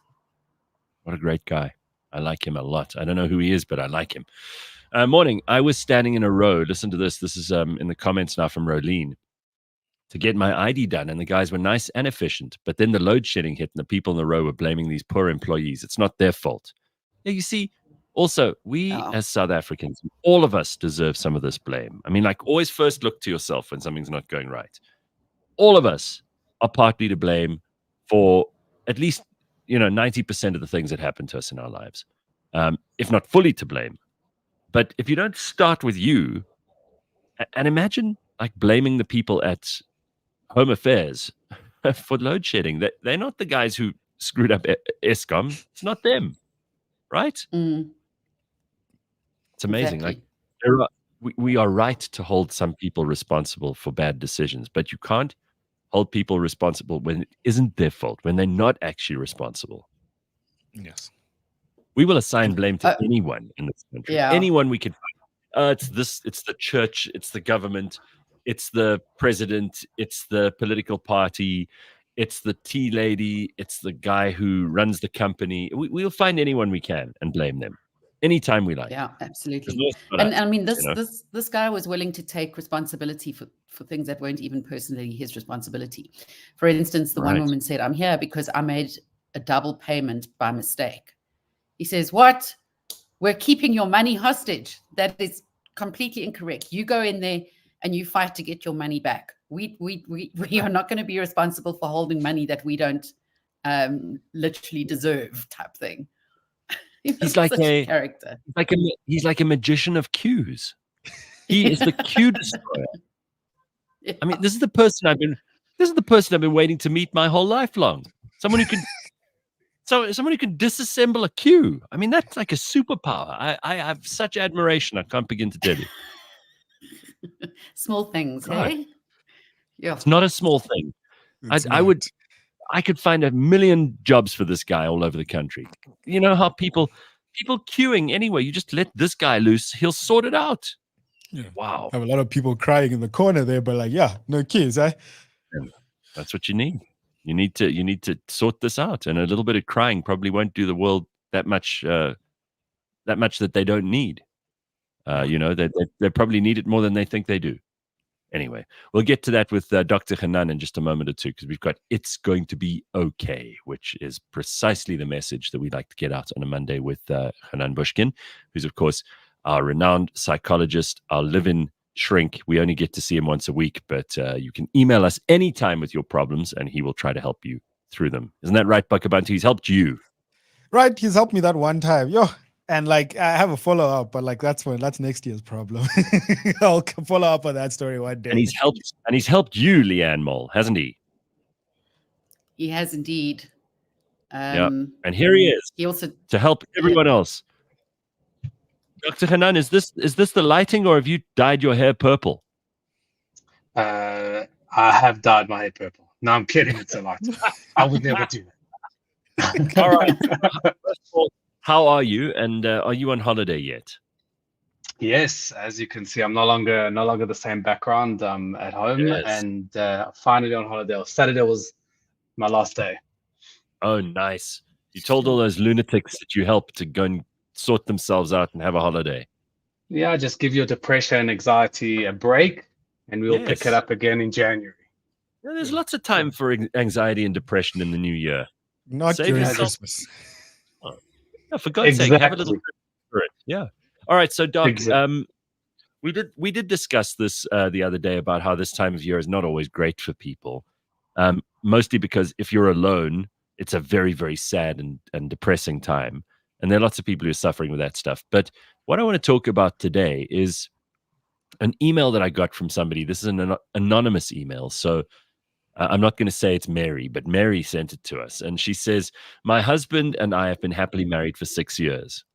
What a great guy. I like him a lot. I don't know who he is, but I like him. Morning. I was standing in a row. Listen to this. This is in the comments now from Rolene. To get my ID done, and the guys were nice and efficient. But then the load shedding hit, and the people in the row were blaming these poor employees. It's not their fault. Yeah, you see, also, we as South Africans, all of us deserve some of this blame. I mean, like, always first look to yourself when something's not going right. All of us are partly to blame for at least 90% of the things that happen to us in our lives, if not fully to blame. But if you don't start with you, and imagine like blaming the people at Home Affairs for load shedding, they're not the guys who screwed up Eskom. It's not them, right? It's amazing. Exactly. Like we are right to hold some people responsible for bad decisions, but you can't hold people responsible when it isn't their fault, when they're not actually responsible. Yes. We will assign blame to anyone in this country. Yeah. Anyone we can find. It's the church, it's the government, it's the president, it's the political party, it's the tea lady, it's the guy who runs the company. We'll find anyone we can and blame them anytime we like. Yeah, absolutely. No And I mean, this guy was willing to take responsibility for things that weren't even personally his responsibility. For instance, the one woman said, "I'm here because I made a double payment by mistake." He says, "What? We're keeping your money hostage. That is completely incorrect. You go in there and you fight to get your money back. We are not going to be responsible for holding money that we don't literally deserve," type thing. He's like a character. He's like a magician of queues. He is the queue destroyer. Yeah. I mean, this is the person I've been waiting to meet my whole life long. Someone who can disassemble a queue. I mean, that's like a superpower. I have such admiration. I can't begin to tell you. Small things, Right. hey? Yeah. It's not a small thing. I could find 1 million jobs for this guy all over the country. You know how people queuing anyway, you just let this guy loose, he'll sort it out. Yeah. Wow. I have a lot of people crying in the corner there, but like, yeah, no kids, eh? That's what you need. You need to sort this out, and a little bit of crying probably won't do the world that much that they don't need. They probably need it more than they think they do. Anyway, we'll get to that with Dr. Hanan in just a moment or two, because we've got "It's Going to Be Okay," which is precisely the message that we like to get out on a Monday with Hanan Bushkin, who's, of course, our renowned psychologist, our live-in shrink. We only get to see him once a week, but you can email us anytime with your problems, and he will try to help you through them. Isn't that right, Bakh'abantu? He's helped you. Right, he's helped me that one time. And like I have a follow-up, but like that's next year's problem. I'll follow up on that story one day. And he's helped you, Leigh-Ann Mole, hasn't he? He has indeed. Yeah. And here he is. He also to help everyone else. Dr. Hanan, is this the lighting, or have you dyed your hair purple? I have dyed my hair purple. No, I'm kidding. It's a lot. I would never do that. All right. First of all, how are you? And are you on holiday yet? Yes, as you can see, I'm no longer the same background. I'm at home, Yes. and finally on holiday. Saturday was my last day. Oh, nice. You told all those lunatics that you helped to go and sort themselves out and have a holiday. Yeah, just give your depression and anxiety a break, and we'll pick it Yes. up again in January. Yeah, there's lots of time for anxiety and depression in the new year. Not Save during yourself. Christmas. Yeah, for God's sake, have a little Exactly. for it. Yeah. All right. So, Doc, Exactly. we did discuss this the other day about how this time of year is not always great for people. Mostly because if you're alone, it's a very, very sad and depressing time. And there are lots of people who are suffering with that stuff. But what I want to talk about today is an email that I got from somebody. This is an anonymous email. So I'm not going to say it's Mary, but Mary sent it to us. And she says, my husband and I have been happily married for 6 years.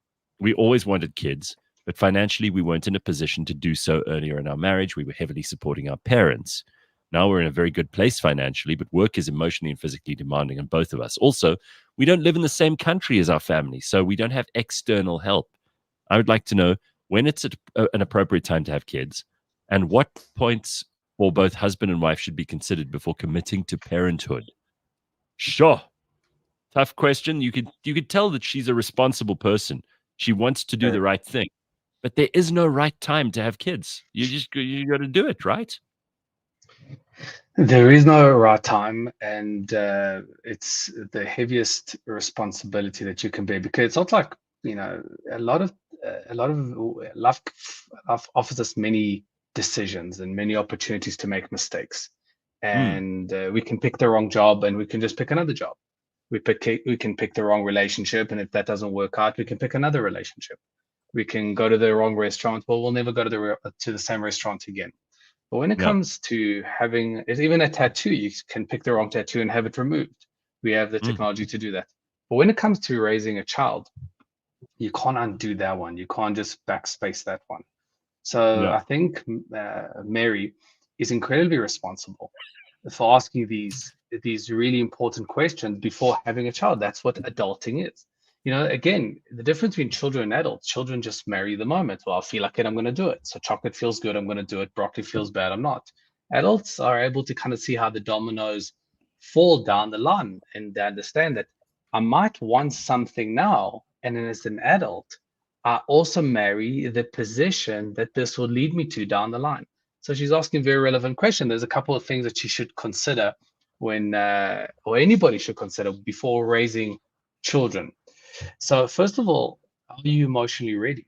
We always wanted kids, but financially we weren't in a position to do so earlier in our marriage. We were heavily supporting our parents. Now we're in a very good place financially, but work is emotionally and physically demanding on both of us. Also, we don't live in the same country as our family, so we don't have external help. I would like to know when it's an appropriate time to have kids and what points for both husband and wife should be considered before committing to parenthood. Sure. Tough question. You could tell that she's a responsible person. She wants to do the right thing. But there is no right time to have kids. You got to do it, right? There is no right time, and it's the heaviest responsibility that you can bear, because it's not like, a lot of life offers us many decisions and many opportunities to make mistakes, and we can pick the wrong job, and we can just pick another job. We can pick the wrong relationship, and if that doesn't work out, we can pick another relationship. We can go to the wrong restaurant. Well, we'll never go to the same restaurant again. But when it comes to having, even a tattoo, you can pick the wrong tattoo and have it removed. We have the technology to do that. But when it comes to raising a child, you can't undo that one. You can't just backspace that one. So I think Mary is incredibly responsible for asking these really important questions before having a child. That's what adulting is. Again, the difference between children and adults, children just marry the moment. Well, I feel like it, I'm going to do it. So chocolate feels good, I'm going to do it. Broccoli feels bad, I'm not. Adults are able to kind of see how the dominoes fall down the line, and they understand that I might want something now, and then as an adult, I also marry the position that this will lead me to down the line. So she's asking a very relevant question. There's a couple of things that she should consider when, or anybody should consider before raising children. So first of all, are you emotionally ready?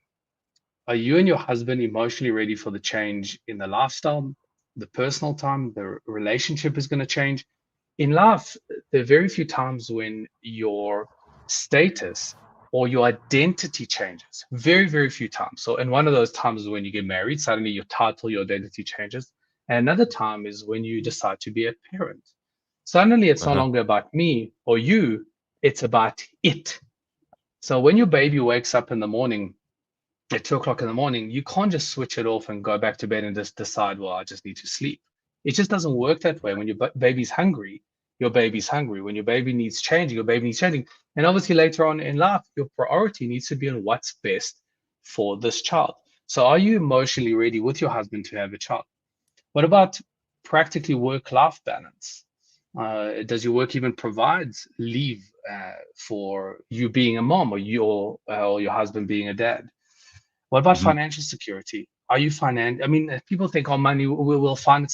Are you and your husband emotionally ready for the change in the lifestyle, the personal time, the relationship is going to change? In life, there are very few times when your status or your identity changes. Very, very few times. So, and one of those times is when you get married, suddenly your title, your identity changes. And another time is when you decide to be a parent. Suddenly it's no longer about me or you, it's about it. So when your baby wakes up in the morning at 2 o'clock in the morning, you can't just switch it off and go back to bed and just decide, well, I just need to sleep. It just doesn't work that way. When your baby's hungry, your baby's hungry. When your baby needs changing, your baby needs changing. And obviously later on in life, your priority needs to be on what's best for this child. So are you emotionally ready with your husband to have a child? What about practically work-life balance? Does your work even provide leave for you being a mom or your husband being a dad? What about financial security? Are you people think, oh, money, we'll find it.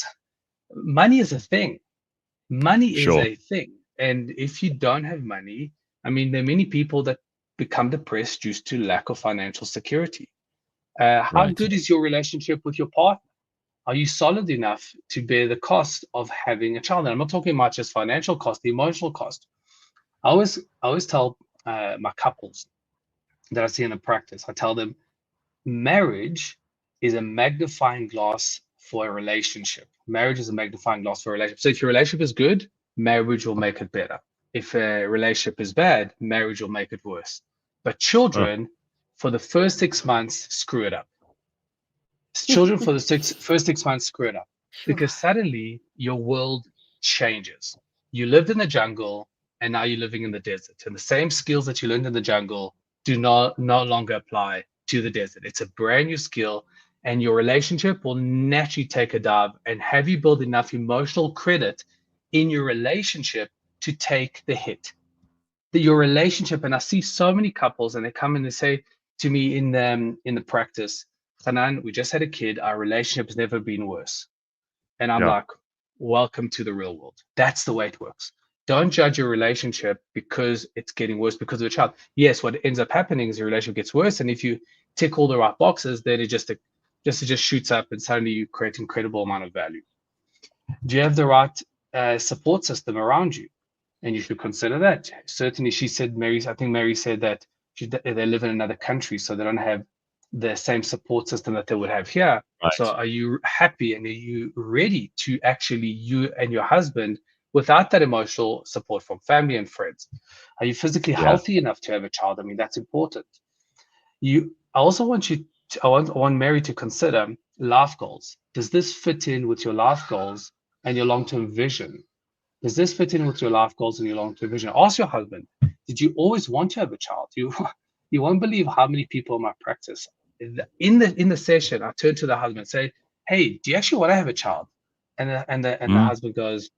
Money is a thing. Money is a thing. And if you don't have money, there are many people that become depressed due to lack of financial security. How good is your relationship with your partner? Are you solid enough to bear the cost of having a child? And I'm not talking about just financial cost, the emotional cost. I always tell my couples that I see in the practice, I tell them, marriage is a magnifying glass for a relationship. Marriage is a magnifying glass for a relationship. So if your relationship is good, marriage will make it better. If a relationship is bad, marriage will make it worse. But children, for the first 6 months, screw it up. Children for the first 6 months screw it up, because suddenly your world changes. You lived in the jungle and now you're living in the desert. And the same skills that you learned in the jungle do no longer apply to the desert. It's a brand new skill, and your relationship will naturally take a dive. And have you built enough emotional credit in your relationship to take the hit? Your relationship, and I see so many couples, and they come and they say to me in the practice, Hanan, we just had a kid, our relationship has never been worse. And I'm like, welcome to the real world. That's the way it works. Don't judge your relationship because it's getting worse because of a child. Yes, what ends up happening is your relationship gets worse, and if you tick all the right boxes, then it just shoots up, and suddenly you create incredible amount of value. Do you have the right support system around you? And you should consider that. Certainly, she said, I think Mary said that they live in another country, so they don't have the same support system that they would have here. Right. So are you happy and are you ready to actually, you and your husband, without that emotional support from family and friends, are you physically healthy enough to have a child? I mean, that's important. I also want I want Mary to consider life goals. Does this fit in with your life goals and your long-term vision? Does this fit in with your life goals and your long-term vision? Ask your husband, did you always want to have a child? You won't believe how many people in my practice, in the session, I turn to the husband and say, hey, do you actually want to have a child? And the husband goes,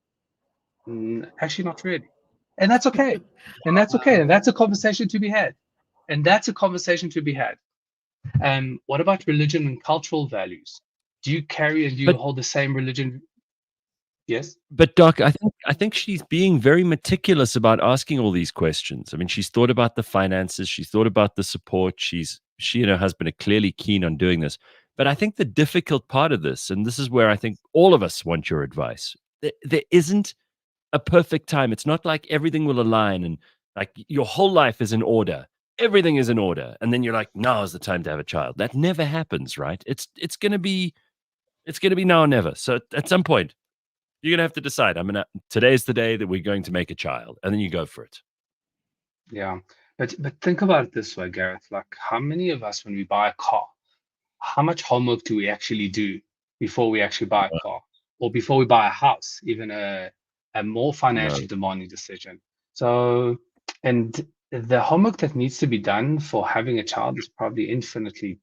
actually not really. And that's okay. And that's okay. And that's a conversation to be had. What about religion and cultural values? Do you carry and do you hold the same religion? Yes. But Doc, I think she's being very meticulous about asking all these questions. I mean, she's thought about the finances, she's thought about the support. She and her husband are clearly keen on doing this. But I think the difficult part of this, and this is where I think all of us want your advice, there isn't a perfect time. It's not like everything will align and like your whole life is in order. Everything is in order. And then you're like, now is the time to have a child. That never happens, right? It's gonna be now or never. So at some point, you're going to have to decide, today's the day that we're going to make a child, and then you go for it. Yeah. But think about it this way, Gareth, like how many of us, when we buy a car, how much homework do we actually do before we actually buy a car, or before we buy a house, even a more financially demanding decision? So, and the homework that needs to be done for having a child is probably infinitely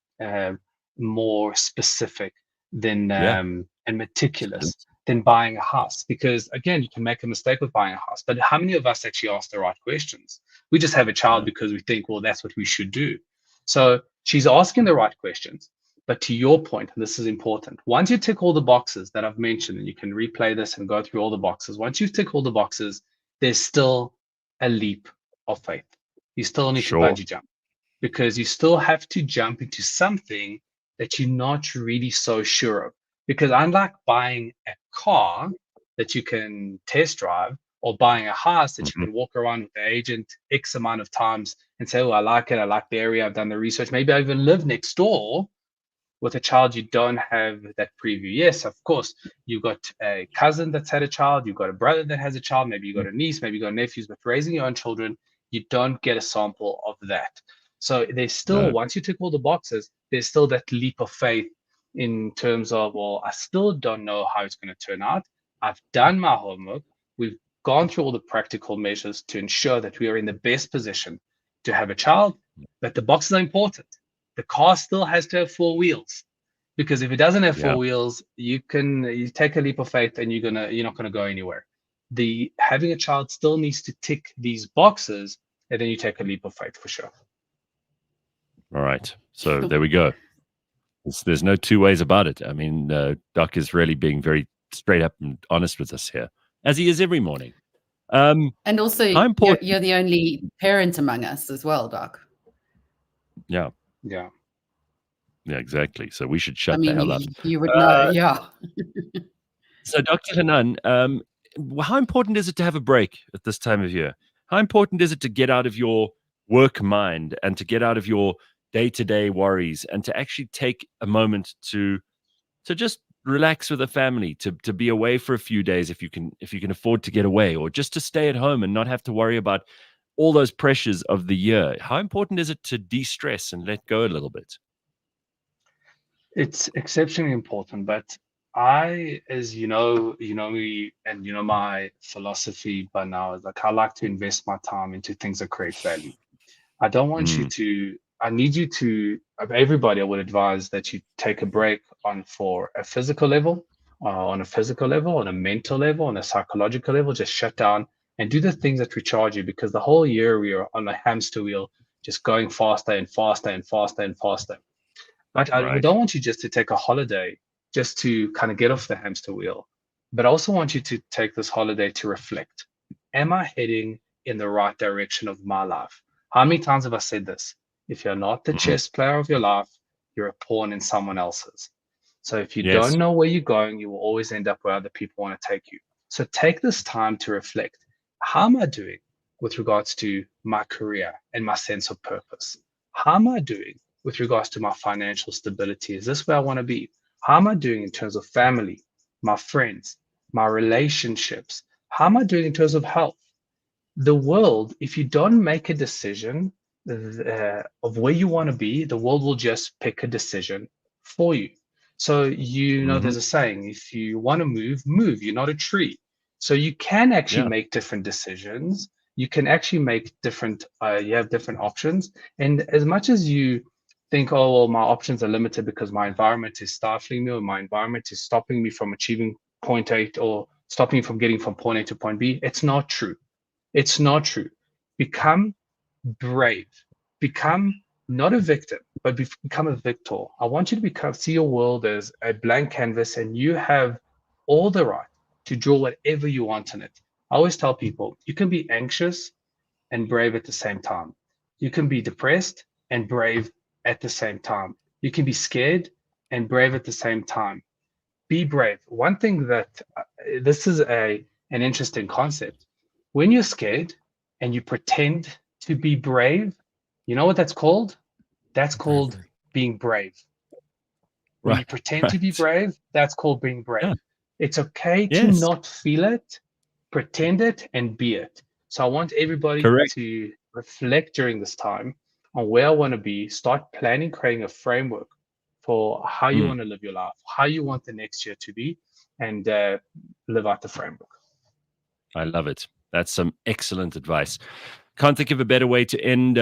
more specific than and meticulous than buying a house, because again, you can make a mistake with buying a house. But how many of us actually ask the right questions? We just have a child because we think, well, that's what we should do. So she's asking the right questions. But to your point, and this is important, once you tick all the boxes that I've mentioned, and you can replay this and go through all the boxes, once you tick all the boxes, there's still a leap of faith. You still need to bungee jump, because you still have to jump into something that you're not really so sure of. Because unlike buying a car that you can test drive, or buying a house that you can walk around with the agent X amount of times and say, oh, I like it, I like the area, I've done the research, maybe I even live next door. With a child, you don't have that preview. Yes, of course, you've got a cousin that's had a child, you've got a brother that has a child, maybe you've got a niece, maybe you've got nephews, but raising your own children, you don't get a sample of that. So there's still, once you tick all the boxes, there's still that leap of faith in terms of, well, I still don't know how it's going to turn out. I've done my homework. We've gone through all the practical measures to ensure that we are in the best position to have a child, but the boxes are important. The car still has to have 4 wheels, because if it doesn't have 4 wheels, you take a leap of faith and you're not gonna go anywhere. Having a child still needs to tick these boxes, and then you take a leap of faith for sure. All right, so there we go. There's no two ways about it. I mean, Doc is really being very straight up and honest with us here, as he is every morning. And also, you're the only parent among us as well, Doc. Yeah. Yeah. Yeah, exactly. So we should shut the hell up. You would know, yeah. So, Dr. Hanan, how important is it to have a break at this time of year? How important is it to get out of your work mind and to get out of your day-to-day worries and to actually take a moment to just relax with a family, to be away for a few days if you can afford to get away, or just to stay at home and not have to worry about all those pressures of the year? How important is it to de-stress and let go a little bit? It's exceptionally important, but as you know me, and you know my philosophy by now is like I like to invest my time into things that create value. I don't want you to. I need you to. Of everybody, I would advise that you take a break for a physical level, on a mental level, on a psychological level. Just shut down and do the things that recharge you, because the whole year we are on a hamster wheel, just going faster and faster and faster and faster. But we don't want you just to take a holiday just to kind of get off the hamster wheel, but I also want you to take this holiday to reflect. Am I heading in the right direction of my life? How many times have I said this? If you're not the chess player of your life, you're a pawn in someone else's. So if you don't know where you're going, you will always end up where other people want to take you. So take this time to reflect. How am I doing with regards to my career and my sense of purpose? How am I doing with regards to my financial stability? Is this where I want to be? How am I doing in terms of family, my friends, my relationships? How am I doing in terms of health? The world, if you don't make a decision of where you want to be, the world will just pick a decision for you. So, there's a saying, if you want to move, you're not a tree. So you can actually make different decisions. You can actually make different, you have different options. And as much as you think, oh, well, my options are limited because my environment is stifling me, or my environment is stopping me from achieving point A, or stopping me from getting from point A to point B, it's not true. It's not true. Become brave. Become not a victim, but become a victor. I want you to see your world as a blank canvas, and you have all the right to draw whatever you want in it. I always tell people, you can be anxious and brave at the same time. You can be depressed and brave at the same time. You can be scared and brave at the same time. Be brave. One thing that this is an interesting concept. When you're scared and you pretend to be brave, you know what that's called? That's called being brave. When you pretend to be brave, that's called being brave. Yeah. It's okay to not feel it, pretend it, and be it. So I want everybody to reflect during this time on where I want to be, start planning, creating a framework for how you want to live your life, how you want the next year to be, and live out the framework. I love it. That's some excellent advice. Can't think of a better way to end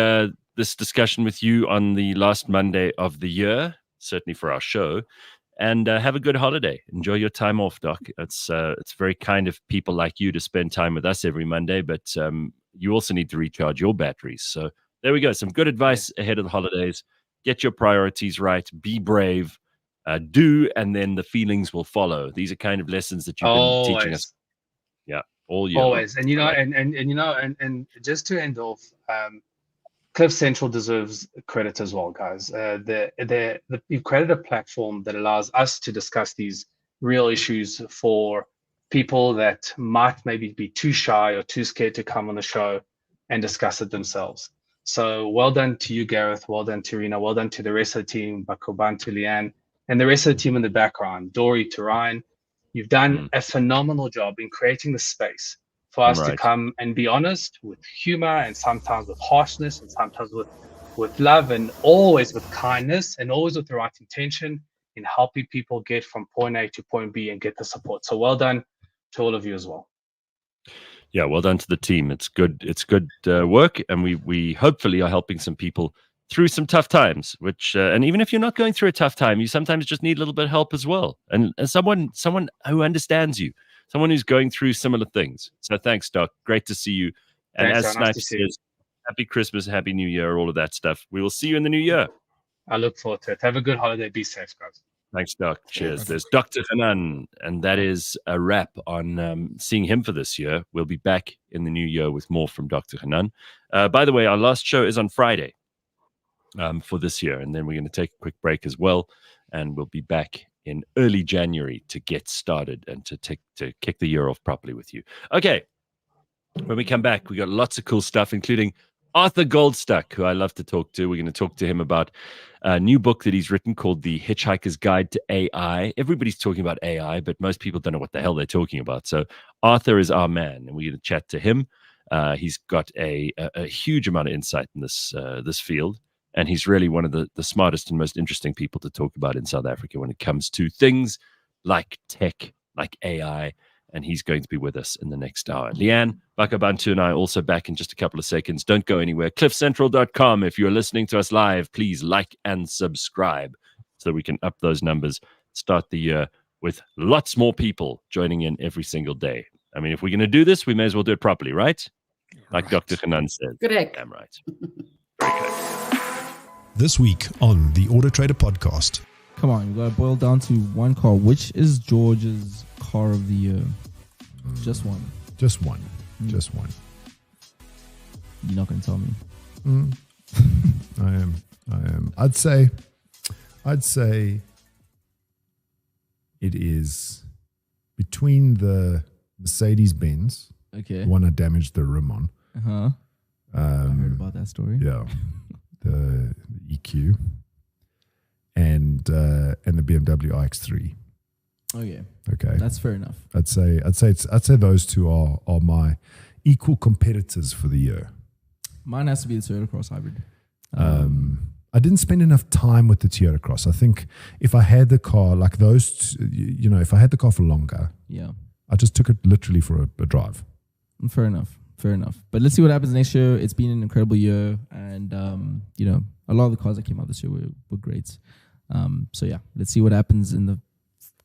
this discussion with you on the last Monday of the year, certainly for our show. And have a good holiday. Enjoy your time off, Doc. It's very kind of people like you to spend time with us every Monday, but you also need to recharge your batteries. So there we go. Some good advice ahead of the holidays. Get your priorities right. Be brave. Do, and then the feelings will follow. These are kind of lessons that you've been teaching us. Yeah, all year. Always. And and just to end off, Cliff Central deserves credit as well, guys. You've created a platform that allows us to discuss these real issues for people that might maybe be too shy or too scared to come on the show and discuss it themselves. So well done to you, Gareth. Well done to Rena. Well done to the rest of the team, Bakh'abantu, Leigh-Ann, and the rest of the team in the background, Dory, to Ryan. You've done a phenomenal job in creating the space for us to come and be honest with humor, and sometimes with harshness, and sometimes with love, and always with kindness, and always with the right intention in helping people get from point A to point B and get the support. So well done to all of you as well. Yeah, well done to the team. It's good work, and we hopefully are helping some people through some tough times, which and even if you're not going through a tough time, you sometimes just need a little bit of help as well, and someone who understands you, someone who's going through similar things. So thanks, Doc. Great to see you. And thanks, as Sniper says, Happy Christmas, Happy New Year, all of that stuff. We will see you in the new year. I look forward to it. Have a good holiday. Be safe, guys. Thanks, Doc. Cheers. There's Dr. Hanan, and that is a wrap on seeing him for this year. We'll be back in the new year with more from Dr. Hanan. By the way, our last show is on Friday for this year, and then we're going to take a quick break as well, and we'll be back in early January to get started and to kick the year off properly with you. Okay, when we come back, we got lots of cool stuff, including Arthur Goldstuck, who I love to talk to. We're going to talk to him about a new book that he's written called The Hitchhiker's Guide to AI. Everybody's talking about AI, but most people don't know what the hell they're talking about. So Arthur is our man, and we're going to chat to him. He's got a huge amount of insight in this field, and he's really one of the smartest and most interesting people to talk about in South Africa when it comes to things like tech, like AI, and he's going to be with us in the next hour. Leigh-Ann, Bakh'abantu, and I also back in just a couple of seconds. Don't go anywhere. cliffcentral.com. If you're listening to us live, please like and subscribe so we can up those numbers, start the year with lots more people joining in every single day. I mean, if we're going to do this, we may as well do it properly, right? Like Dr. Hanan said. Correct. Damn right. Very good. This week on the Auto Trader podcast. Come on, we gotta boil down to one car. Which is George's car of the year? Just one. Just one. Just one. You're not gonna tell me. I am. I'd say it is between the Mercedes-Benz, Okay. the one I damaged the rim on. I heard about that story. Yeah, the EQ and the BMW iX3. Okay. Okay, That's fair enough. I'd say those two are my equal competitors for the year. Mine has to be the Toyota Cross Hybrid. I didn't spend enough time with the Toyota Cross. I think if I had the car like those, if I had the car for longer, Yeah. I just took it literally for a drive. Fair enough. But let's see what happens next year. It's been an incredible year, and a lot of the cars that came out this year were great. So yeah, let's see what happens in the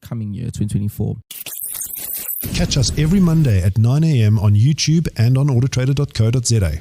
coming year, 2024. Catch us every Monday at 9 a.m. on YouTube and on autotrader.co.za.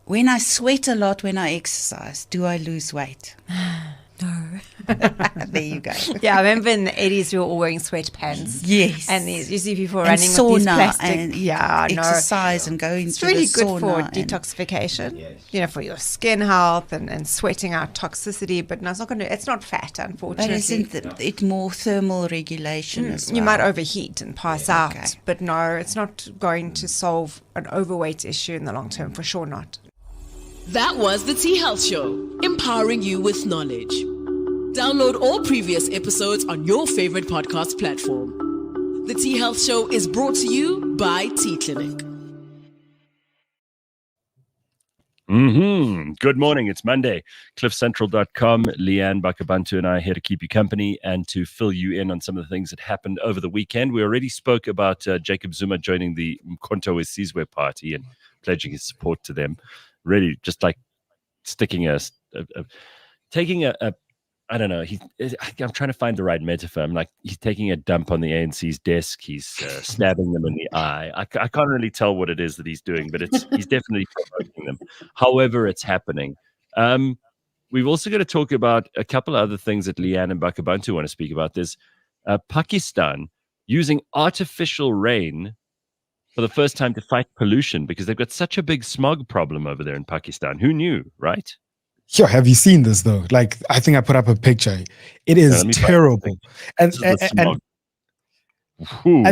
When I sweat a lot when I exercise, do I lose weight? No. There you go. Yeah, I remember in the 80s we were all wearing sweatpants. Yes. And you see people And running with these sauna plastic. and Yeah, no. exercise and going It's to really the good sauna for and- detoxification, for your skin health and sweating out toxicity. But no, it's not fat, But unfortunately. isn't it more thermal regulation as well? You might overheat and pass out, okay. but no, it's not going to solve an overweight issue in the long term, for sure not. That was the T Health Show, empowering you with knowledge. Download all previous episodes on your favorite podcast platform. The T Health Show is brought to you by T Clinic. Good morning. It's Monday. cliffcentral.com. Leigh-Ann, Bakh'abantu, and I are here to keep you company and to fill you in on some of the things that happened over the weekend. We already spoke about Jacob Zuma joining the Mkhonto weSizwe party and pledging his support to them. Really, just like sticking taking a I don't know. I'm trying to find the right metaphor. I'm like, he's taking a dump on the ANC's desk. He's stabbing them in the eye. I can't really tell what it is that he's doing, but he's definitely provoking them. However, it's happening. We've also got to talk about a couple of other things that Leigh-Ann and Bakh'abantu want to speak about. There's Pakistan using artificial rain for the first time to fight pollution because they've got such a big smog problem over there in Pakistan. Who knew, right? Yo, have you seen this though? Like, I think I put up a picture. It is terrible. And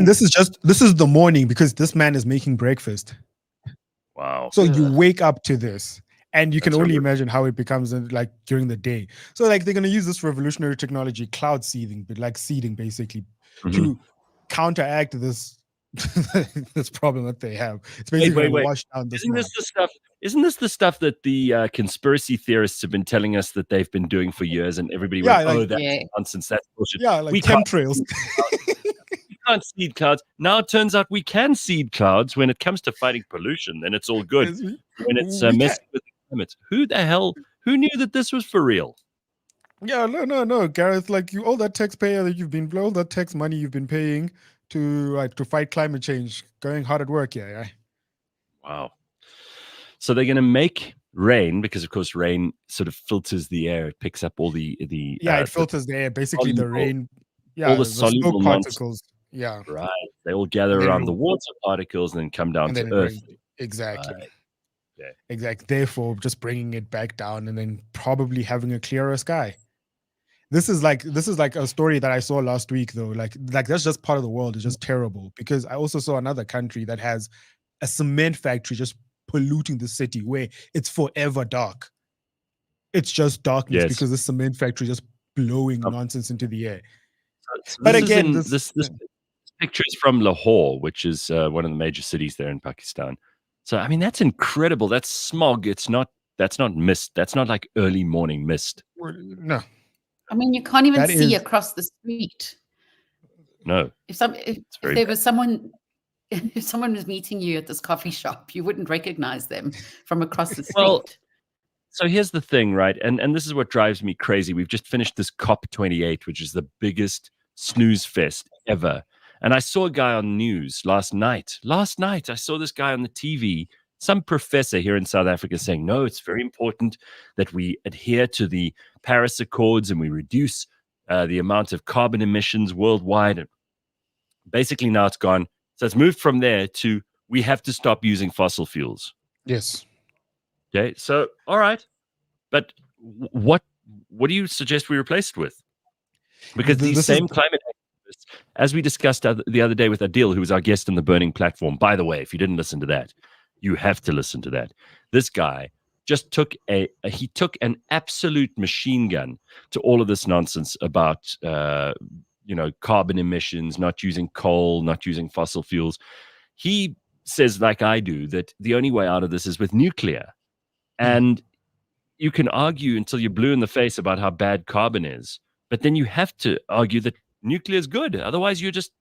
this is the morning because this man is making breakfast. Wow. So you wake up to this and you can only imagine how it becomes like during the day. So like they're going to use this revolutionary technology, cloud seeding, but like seeding basically to counteract this this problem that they have. It's basically wait. wash down this. Isn't this the stuff that the conspiracy theorists have been telling us that they've been doing for years, and everybody went, that's nonsense, that's bullshit. Yeah, like we chemtrails. We can't seed clouds. Now it turns out we can seed clouds when it comes to fighting pollution. Then it's all good. When it's messing with the climate. Who knew that this was for real? Yeah, no, Gareth. Like all that taxpayer that all that tax money you've been paying to fight climate change, going hard at work. Yeah. Wow. So they're going to make rain because, of course, rain sort of filters the air. It picks up all the it filters the air. Basically, the rain. Yeah, all the smoke soluble particles. Yeah, right. They all gather around the water particles and then come down to Earth. Exactly. Right. Yeah. Exactly. Therefore, just bringing it back down and then probably having a clearer sky. This is like a story that I saw last week, though. Like that's just part of the world. It's just terrible, because I also saw another country that has a cement factory just polluting the city where it's forever dark. It's just darkness because the cement factory just blowing nonsense into the air. But again, this picture is from Lahore, which is one of the major cities there in Pakistan. So I mean, that's incredible. That's smog. That's not mist. That's not like early morning mist. No. I mean, you can't even see across the street. No. If someone was meeting you at this coffee shop, you wouldn't recognize them from across the street. Well, so here's the thing, right? And this is what drives me crazy. We've just finished this COP28, which is the biggest snooze fest ever. And I saw a guy on the news last night. I saw this guy on the TV, some professor here in South Africa, saying, no, it's very important that we adhere to the Paris Accords and we reduce the amount of carbon emissions worldwide. And basically now it's gone. So it's moved from there to we have to stop using fossil fuels. Yes. Okay. So, all right. But what do you suggest we replace it with? Because these same climate activists, as we discussed the other day with Adil, who was our guest on the Burning Platform. By the way, if you didn't listen to that, you have to listen to that. This guy just took an absolute machine gun to all of this nonsense about carbon emissions, not using coal, not using fossil fuels. He says, like I do, that the only way out of this is with nuclear. And you can argue until you're blue in the face about how bad carbon is, but then you have to argue that nuclear is good. Otherwise, you're just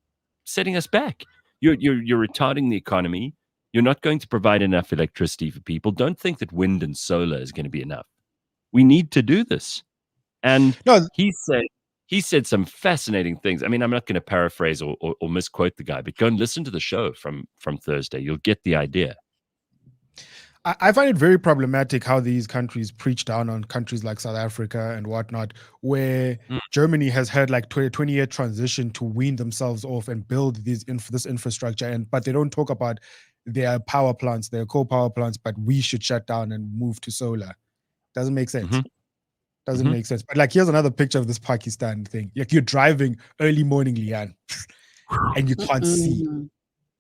setting us back. You're retarding the economy. You're not going to provide enough electricity for people. Don't think that wind and solar is going to be enough. We need to do this. And he said some fascinating things. I mean, I'm not going to paraphrase or misquote the guy, but go and listen to the show from Thursday. You'll get the idea. I find it very problematic how these countries preach down on countries like South Africa and whatnot, where Germany has had like 20-year transition to wean themselves off and build this infrastructure, but they don't talk about their power plants, their coal power plants, but we should shut down and move to solar. Doesn't make sense. Doesn't make sense. But like, here's another picture of this Pakistan thing. Like, you're driving early morning, Leigh-Ann, and you can't see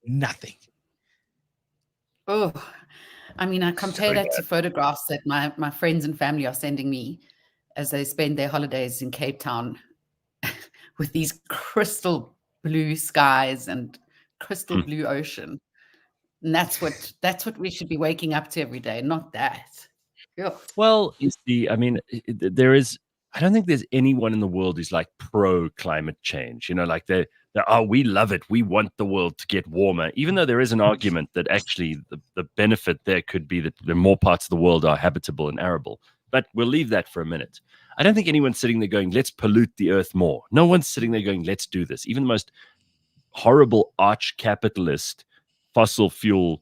nothing. Oh, I mean, I compare that to photographs that my friends and family are sending me as they spend their holidays in Cape Town with these crystal blue skies and crystal blue ocean. And that's what we should be waking up to every day, not that. Ugh. Well, you see, I mean, I don't think there's anyone in the world who's like pro climate change. Like we love it. We want the world to get warmer, even though there is an argument that actually the benefit there could be that the more parts of the world are habitable and arable. But we'll leave that for a minute. I don't think anyone's sitting there going, let's pollute the earth more. No one's sitting there going, let's do this. Even the most horrible arch capitalist fossil fuel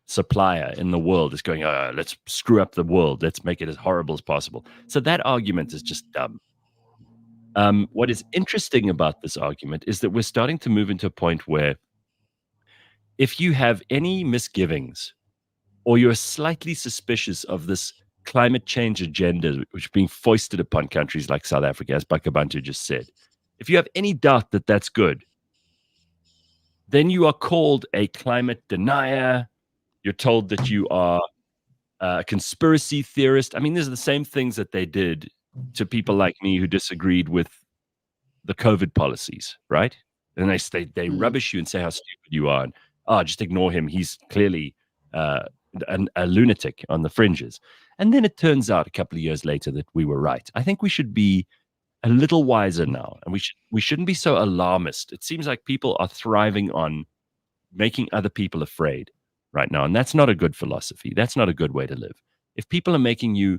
supplier in the world is going, let's screw up the world. Let's make it as horrible as possible. So that argument is just dumb. What is interesting about this argument is that we're starting to move into a point where if you have any misgivings or you're slightly suspicious of this climate change agenda, which is being foisted upon countries like South Africa, as Bakh'abantu just said, if you have any doubt that that's good, then you are called a climate denier. You're told that you are a conspiracy theorist. I mean, these are the same things that they did to people like me who disagreed with the COVID policies, right? And they rubbish you and say how stupid you are. And, just ignore him. He's clearly a lunatic on the fringes. And then it turns out a couple of years later that we were right. I think we should be a little wiser now, and we shouldn't be so alarmist. It seems like people are thriving on making other people afraid right now, and that's not a good philosophy. That's not a good way to live. If people are making you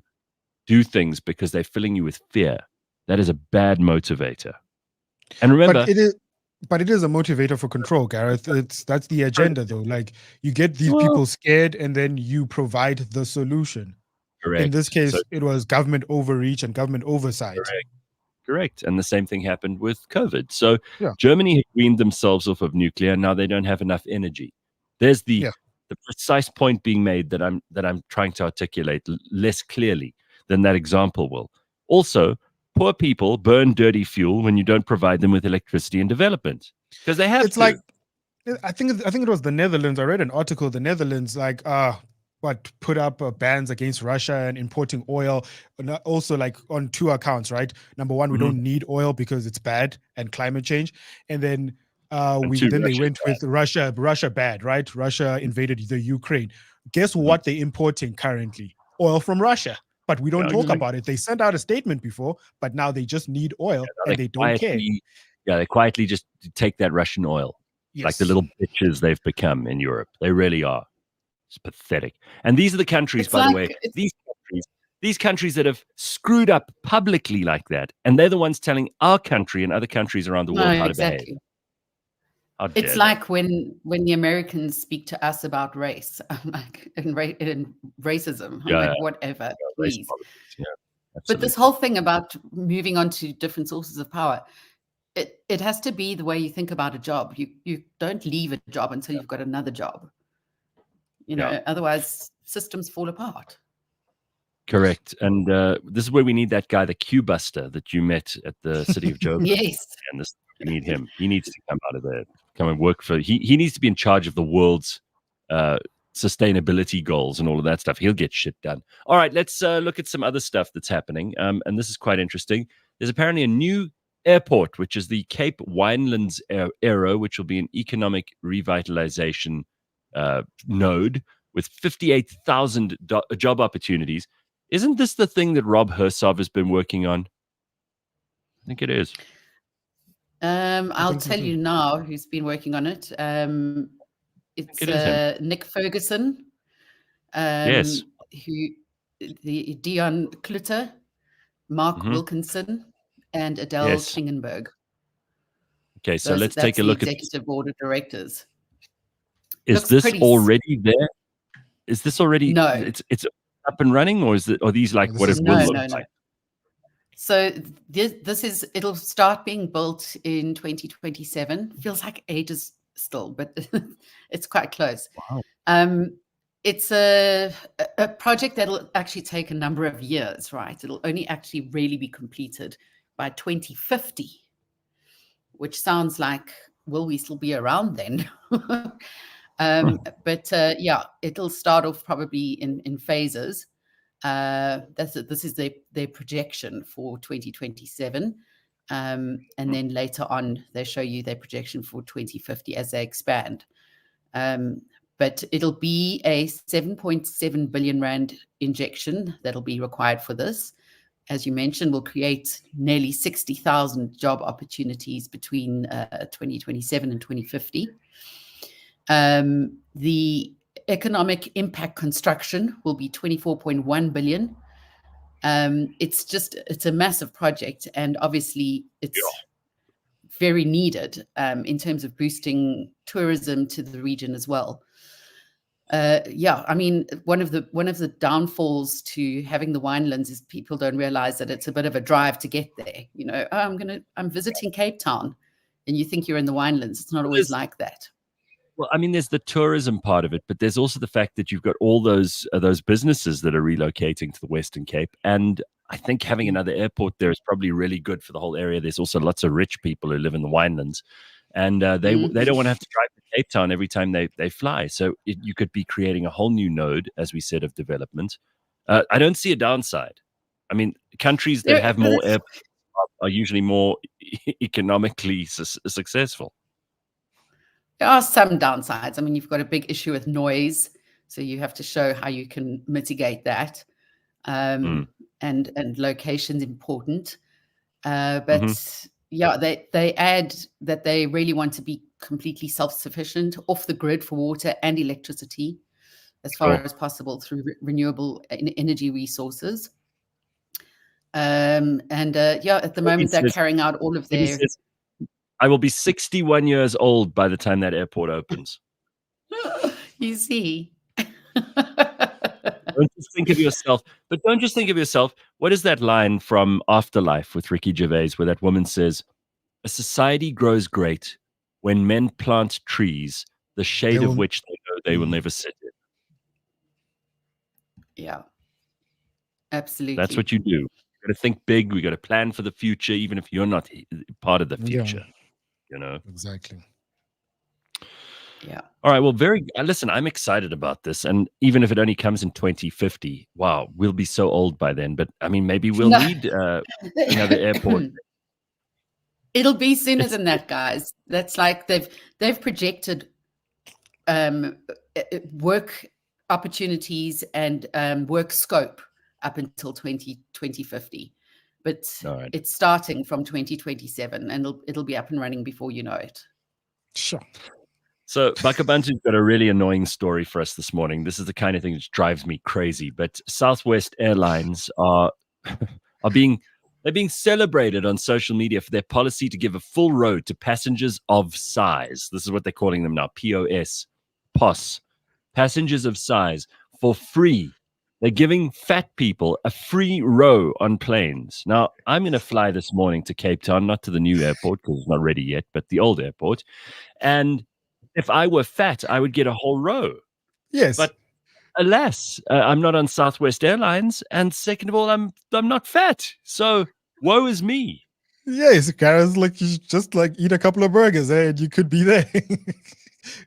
do things because they're filling you with fear, That is a bad motivator. And remember, but it is a motivator for control, Gareth. That's the agenda, though. Like, you get these people scared, and then you provide the solution. Correct. In this case, it was government overreach and government oversight. Correct. And the same thing happened with COVID. So Germany had weaned themselves off of nuclear. Now they don't have enough energy. There's the precise point being made that I'm trying to articulate less clearly than that example will. Also, poor people burn dirty fuel when you don't provide them with electricity and development, because they have it's to. Like, I think it was the Netherlands. I read an article. The Netherlands, like, put up bans against Russia and importing oil, and also like on two accounts, right? Number one, we don't need oil because it's bad and climate change, and then they went with Russia bad, right? Russia invaded the Ukraine. Guess what they're importing currently? Oil from Russia. But we don't talk about it. They sent out a statement before, but now they just need oil and they don't care. Yeah, they quietly just take that Russian oil. Yes. Like the little bitches they've become in Europe. They really are. It's pathetic. And these are the countries, by the way, these countries that have screwed up publicly like that. And they're the ones telling our country and other countries around the world how to behave. It's like when the Americans speak to us about race, I'm like, and racism, I'm like, whatever, please. But this whole thing about moving on to different sources of power, it has to be the way you think about a job. You don't leave a job until you've got another job. Otherwise systems fall apart. Correct. And this is where we need that guy, the Q Buster that you met at the City of Joburg. Yes. And we need him. He needs to come out of there. Come and work for. He needs to be in charge of the world's sustainability goals and all of that stuff. He'll get shit done. All right, let's look at some other stuff that's happening. And this is quite interesting. There's apparently a new airport, which is the Cape Winelands Aero, which will be an economic revitalization node with 58,000 job opportunities. Isn't this the thing that Rob Hersov has been working on? I think it is. I'll tell you now who's been working on it. It's Nick Ferguson. Yes. Dion Klutter, Mark Wilkinson, and Adele Klingenberg. Okay, so let's take a look at executive board of directors. Is this already there? Is this already? No. It's up and running, or are these like what it will look like? So it'll start being built in 2027. Feels like ages still, but it's quite close. Wow. It's a project that'll actually take a number of years, right? It'll only actually really be completed by 2050, which sounds like, will we still be around then? But it'll start off probably in phases. This is their projection for 2027, and then later on they show you their projection for 2050 as they expand. But it'll be a 7.7 billion rand injection that'll be required for this. As you mentioned, will create nearly 60,000 job opportunities between 2027 and 2050. The economic impact construction will be 24.1 billion. It's a massive project, and obviously it's very needed in terms of boosting tourism to the region as well. I mean, one of the downfalls to having the winelands is people don't realize that it's a bit of a drive to get there. I'm visiting Cape Town, and you think you're in the winelands. It's not always like that. Well, I mean, there's the tourism part of it, but there's also the fact that you've got all those businesses that are relocating to the Western Cape. And I think having another airport there is probably really good for the whole area. There's also lots of rich people who live in the winelands, and they don't want to have to drive to Cape Town every time they fly. So you could be creating a whole new node, as we said, of development. I don't see a downside. I mean, countries that have more airports are usually more economically successful. There are some downsides. I mean, you've got a big issue with noise, so you have to show how you can mitigate that. And location's important. But they add that they really want to be completely self-sufficient, off the grid for water and electricity as far as possible through renewable energy resources. At the moment they're carrying out all of their. I will be 61 years old by the time that airport opens. You see. Don't just think of yourself, but don't just think of yourself. What is that line from Afterlife with Ricky Gervais where that woman says, "A society grows great when men plant trees, the shade of which they know they will never sit in." Yeah, absolutely. That's what you do. You got to think big. We got to plan for the future, even if you're not part of the future. You know, exactly. Yeah. All right. Well, listen, I'm excited about this. And even if it only comes in 2050, wow, we'll be so old by then. But I mean, maybe we'll need another airport. It'll be sooner than that, guys. That's like they've projected work opportunities and work scope up until 2050. But it's starting from 2027 and it'll be up and running before you know it. Sure. So Bakh'abantu's got a really annoying story for us this morning. This is the kind of thing that drives me crazy. But South West Airlines are being celebrated on social media for their policy to give a full row to passengers of size. This is what they're calling them now, POS, passengers of size, for free. They're giving fat people a free row on planes. Now, I'm going to fly this morning to Cape Town, not to the new airport because it's not ready yet, but the old airport. And if I were fat, I would get a whole row. Yes. But alas, I'm not on South West Airlines. And second of all, I'm not fat. So woe is me. Yes, Gareth, like you just like eat a couple of burgers and you could be there.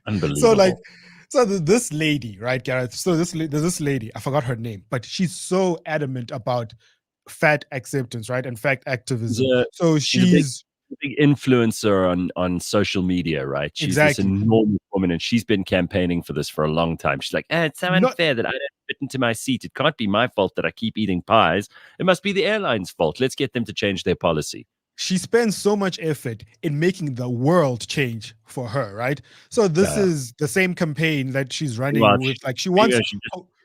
Unbelievable. So this lady, right, Gareth? So there's this lady, I forgot her name, but she's so adamant about fat acceptance, right, and fat activism. So she's a big influencer on social media, right? She's this enormous woman, and she's been campaigning for this for a long time. She's like, it's so unfair that I don't fit into my seat. It can't be my fault that I keep eating pies. It must be the airline's fault. Let's get them to change their policy. She spends so much effort in making the world change for her, right? So this is the same campaign that she's running with. Like she wants,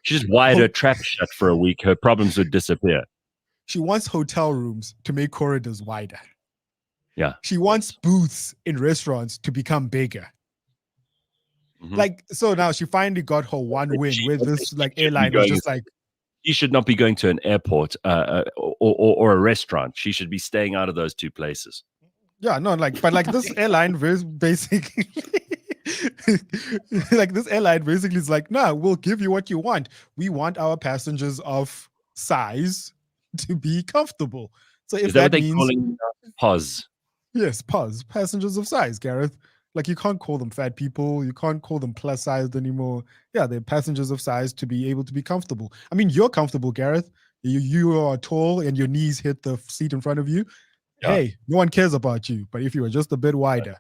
she just wired her trap shut for a week. Her problems would disappear. She wants hotel rooms to make corridors wider. Yeah. She wants booths in restaurants to become bigger. Mm-hmm. Like, so now she finally got her one win where this like airline was just like, she should not be going to an airport or a restaurant. She should be staying out of those two places. Yeah, no, like, but like this airline basically, like this airline basically is like, no, we'll give you what you want. We want our passengers of size to be comfortable. So if is that what means, they're calling POS? Yes, POS, passengers of size, Gareth. Like you can't call them fat people. You can't call them plus sized anymore. Yeah, they're passengers of size to be able to be comfortable. I mean, you're comfortable, Gareth. You are tall and your knees hit the seat in front of you. Yeah. Hey, no one cares about you. But if you were just a bit wider,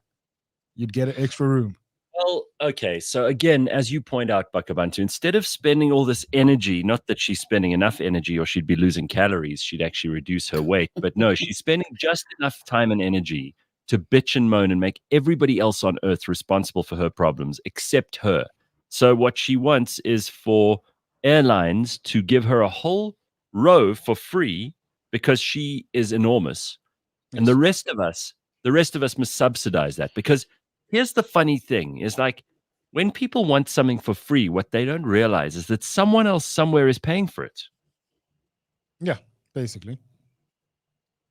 you'd get an extra room. Well, okay. So again, as you point out, Bakh'abantu, instead of spending all this energy, not that she's spending enough energy or she'd be losing calories, she'd actually reduce her weight. But no, she's spending just enough time and energy to bitch and moan and make everybody else on earth responsible for her problems except her. So what she wants is for airlines to give her a whole row for free because she is enormous. Yes. And the rest of us must subsidize that, because here's the funny thing is, like, when people want something for free, what they don't realize is that someone else somewhere is paying for it. Yeah, basically.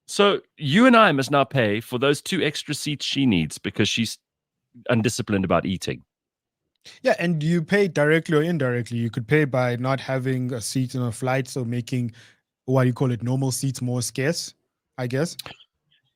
So you and I must now pay for those 2 extra seats she needs because she's undisciplined about eating. Yeah, and you pay directly or indirectly. You could pay by not having a seat in a flight, so making, what do you call it, normal seats more scarce, I guess.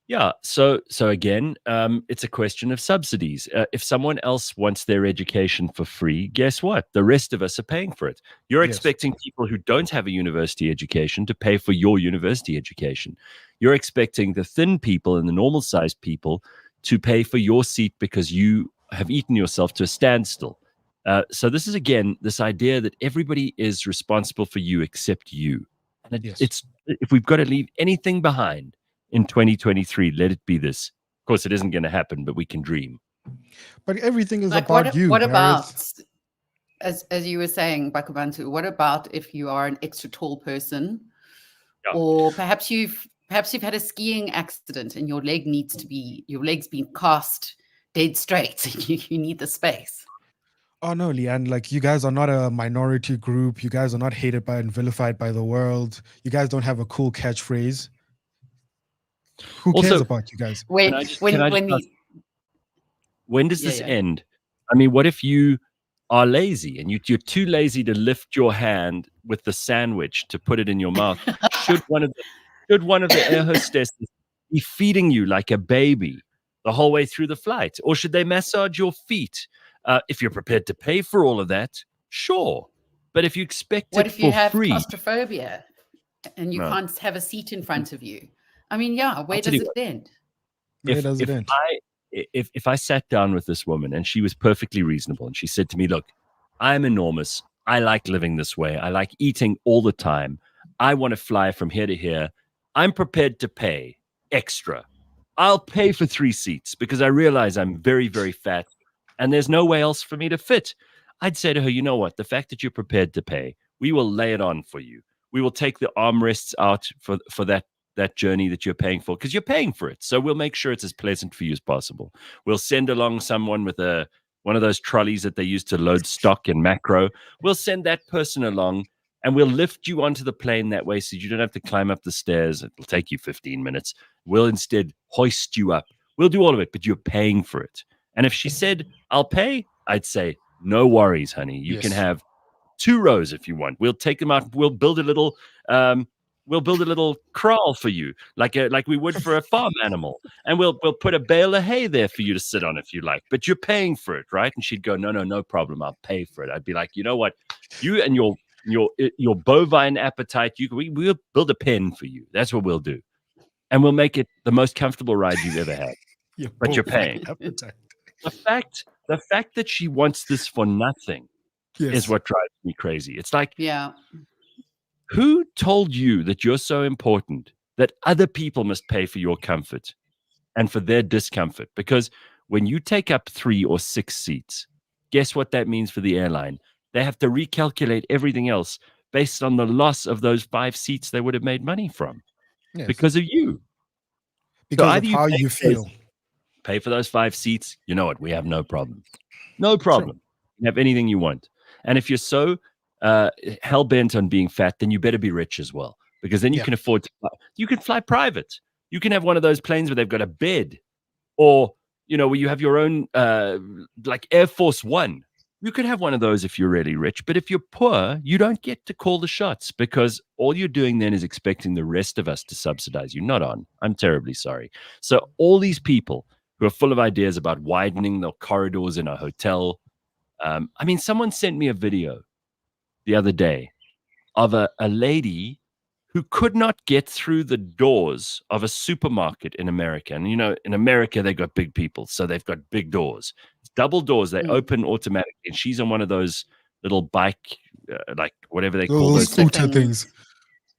Yeah, so again, it's a question of subsidies. If someone else wants their education for free, guess what? The rest of us are paying for it. You're expecting people who don't have a university education to pay for your university education. You're expecting the thin people and the normal-sized people to pay for your seat because you have eaten yourself to a standstill. So this is, again, this idea that everybody is responsible for you except you. And it's if we've got to leave anything behind in 2023, let it be this. Of course, it isn't going to happen, but we can dream. But everything is like about you. What about, as you were saying, Bakh'abantu, what about if you are an extra tall person Yeah. Or perhaps you've had a skiing accident and your leg's been cast dead straight. So you need the space. Oh no, Leigh-Ann, like you guys are not a minority group. You guys are not hated by and vilified by the world. You guys don't have a cool catchphrase. Who cares Also, about you guys? When does this end? I mean, what if you are lazy and you're too lazy to lift your hand with the sandwich to put it in your mouth? Should one of the air hostesses be feeding you like a baby the whole way through the flight, or should they massage your feet? If you're prepared to pay for all of that, sure. But if you expect what it if you for have free, claustrophobia and you can't have a seat in front of you? I mean, yeah, where does it end? Where does it end? If I sat down with this woman and she was perfectly reasonable and she said to me, look, I'm enormous. I like living this way. I like eating all the time. I want to fly from here to here. I'm prepared to pay extra. I'll pay for 3 seats because I realize I'm very, very fat and there's no way else for me to fit. I'd say to her, you know what? The fact that you're prepared to pay, we will lay it on for you. We will take the armrests out for that journey that you're paying for, because you're paying for it. So we'll make sure it's as pleasant for you as possible. We'll send along someone with one of those trolleys that they use to load stock and macro. We'll send that person along and we'll lift you onto the plane that way so you don't have to climb up the stairs. It'll take you 15 minutes. We'll instead hoist you up. We'll do all of it, but you're paying for it. And if she said, I'll pay, I'd say, no worries, honey. You can have 2 rows if you want. We'll take them out. We'll build a little kraal for you, like we would for a farm animal. And we'll put a bale of hay there for you to sit on if you like. But you're paying for it, right? And she'd go, no problem. I'll pay for it. I'd be like, you know what? You and your bovine appetite, we'll build a pen for you. That's what we'll do. And we'll make it the most comfortable ride you've ever had. But you're paying. The fact that she wants this for nothing is what drives me crazy. It's like, who told you that you're so important that other people must pay for your comfort and for their discomfort? Because when you take up 3 or 6 seats, guess what that means for the airline? They have to recalculate everything else based on the loss of those 5 seats they would have made money from because of you. Because of how you feel. Pay for those 5 seats. You know what? We have no problem. No problem. Sure. You have anything you want. And if you're so hell-bent on being fat, then you better be rich as well, because then you can afford to fly. You can fly private. You can have one of those planes where they've got a bed, or where you have your own like Air Force One. You could have one of those if you're really rich, but if you're poor, you don't get to call the shots, because all you're doing then is expecting the rest of us to subsidize you. Not on. I'm terribly sorry. So all these people who are full of ideas about widening the corridors in a hotel. I mean, someone sent me a video the other day of a lady who could not get through the doors of a supermarket in America. And, in America, they got big people, so they've got big doors. It's double doors. They open automatically. And she's on one of those little bike, like whatever they call those scooter things.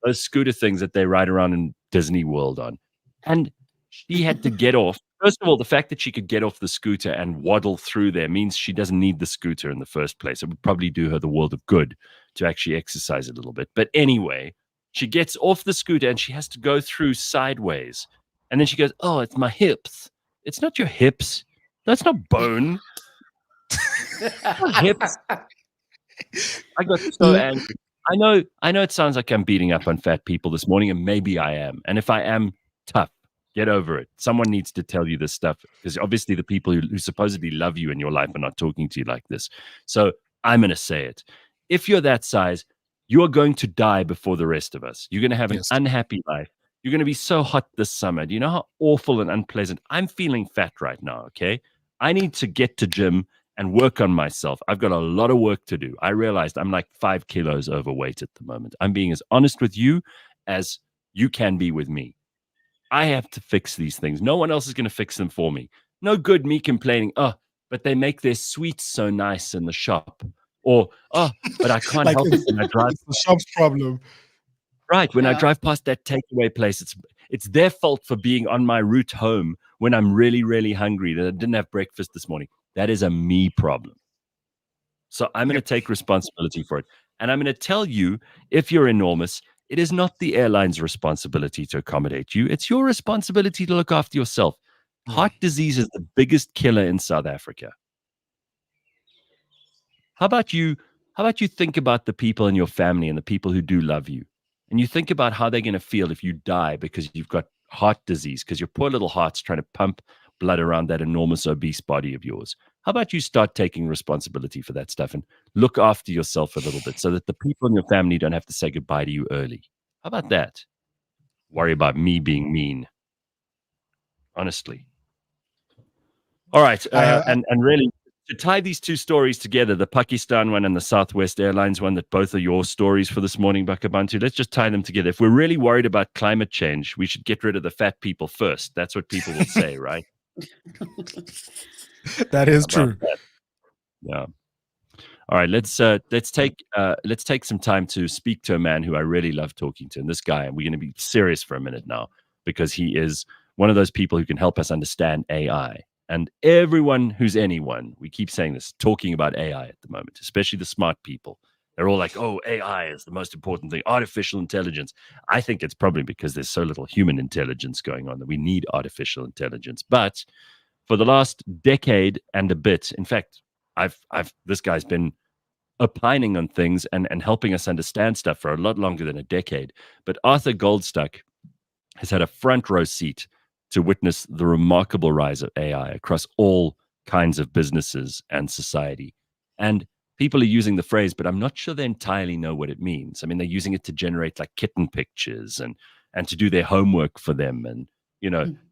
Those scooter things that they ride around in Disney World on. And she had to get off. First of all, the fact that she could get off the scooter and waddle through there means she doesn't need the scooter in the first place. It would probably do her the world of good to actually exercise a little bit. But anyway, she gets off the scooter and she has to go through sideways. And then she goes, oh, it's my hips. It's not your hips. That's not bone. Hips. I got so angry. I know it sounds like I'm beating up on fat people this morning, and maybe I am. And if I am, tough. Get over it. Someone needs to tell you this stuff, because obviously the people who supposedly love you in your life are not talking to you like this. So I'm going to say it. If you're that size, you are going to die before the rest of us. You're going to have an unhappy life. You're going to be so hot this summer. Do you know how awful and unpleasant? I'm feeling fat right now, okay? I need to get to gym and work on myself. I've got a lot of work to do. I realized I'm like 5 kilos overweight at the moment. I'm being as honest with you as you can be with me. I have to fix these things. No one else is going to fix them for me. No good me complaining, but they make their sweets so nice in the shop. Or, but I can't help it when I drive. It's the shop's problem. Right. When I drive past that takeaway place, it's their fault for being on my route home when I'm really, really hungry that I didn't have breakfast this morning. That is a me problem. So I'm going to take responsibility for it. And I'm going to tell you, if you're enormous, It is not the airline's responsibility to accommodate you. It's your responsibility to look after yourself. Heart disease is the biggest killer in South Africa. How about you think about the people in your family and the people who do love you? And you think about how they're going to feel if you die because you've got heart disease, because your poor little heart's trying to pump blood around that enormous obese body of yours. How about you start taking responsibility for that stuff and look after yourself a little bit so that the people in your family don't have to say goodbye to you early? How about that? Worry about me being mean. Honestly. All right. And really, to tie these two stories together, the Pakistan one and the South West Airlines one, that both are your stories for this morning, Bakh'abantu, let's just tie them together. If we're really worried about climate change, we should get rid of the fat people first. That's what people will say, right? That is true. That? Yeah. All right, let's take some time to speak to a man who I really love talking to. And this guy, and we're going to be serious for a minute now, because he is one of those people who can help us understand AI. And everyone who's anyone, we keep saying this, talking about AI at the moment, especially the smart people. They're all like, oh, AI is the most important thing, artificial intelligence. I think it's probably because there's so little human intelligence going on that we need artificial intelligence. But for the last decade and a bit, in fact, this guy's been opining on things and helping us understand stuff for a lot longer than a decade. But Arthur Goldstuck has had a front row seat to witness the remarkable rise of AI across all kinds of businesses and society. And people are using the phrase, but I'm not sure they entirely know what it means. I mean, they're using it to generate like kitten pictures and to do their homework for them and,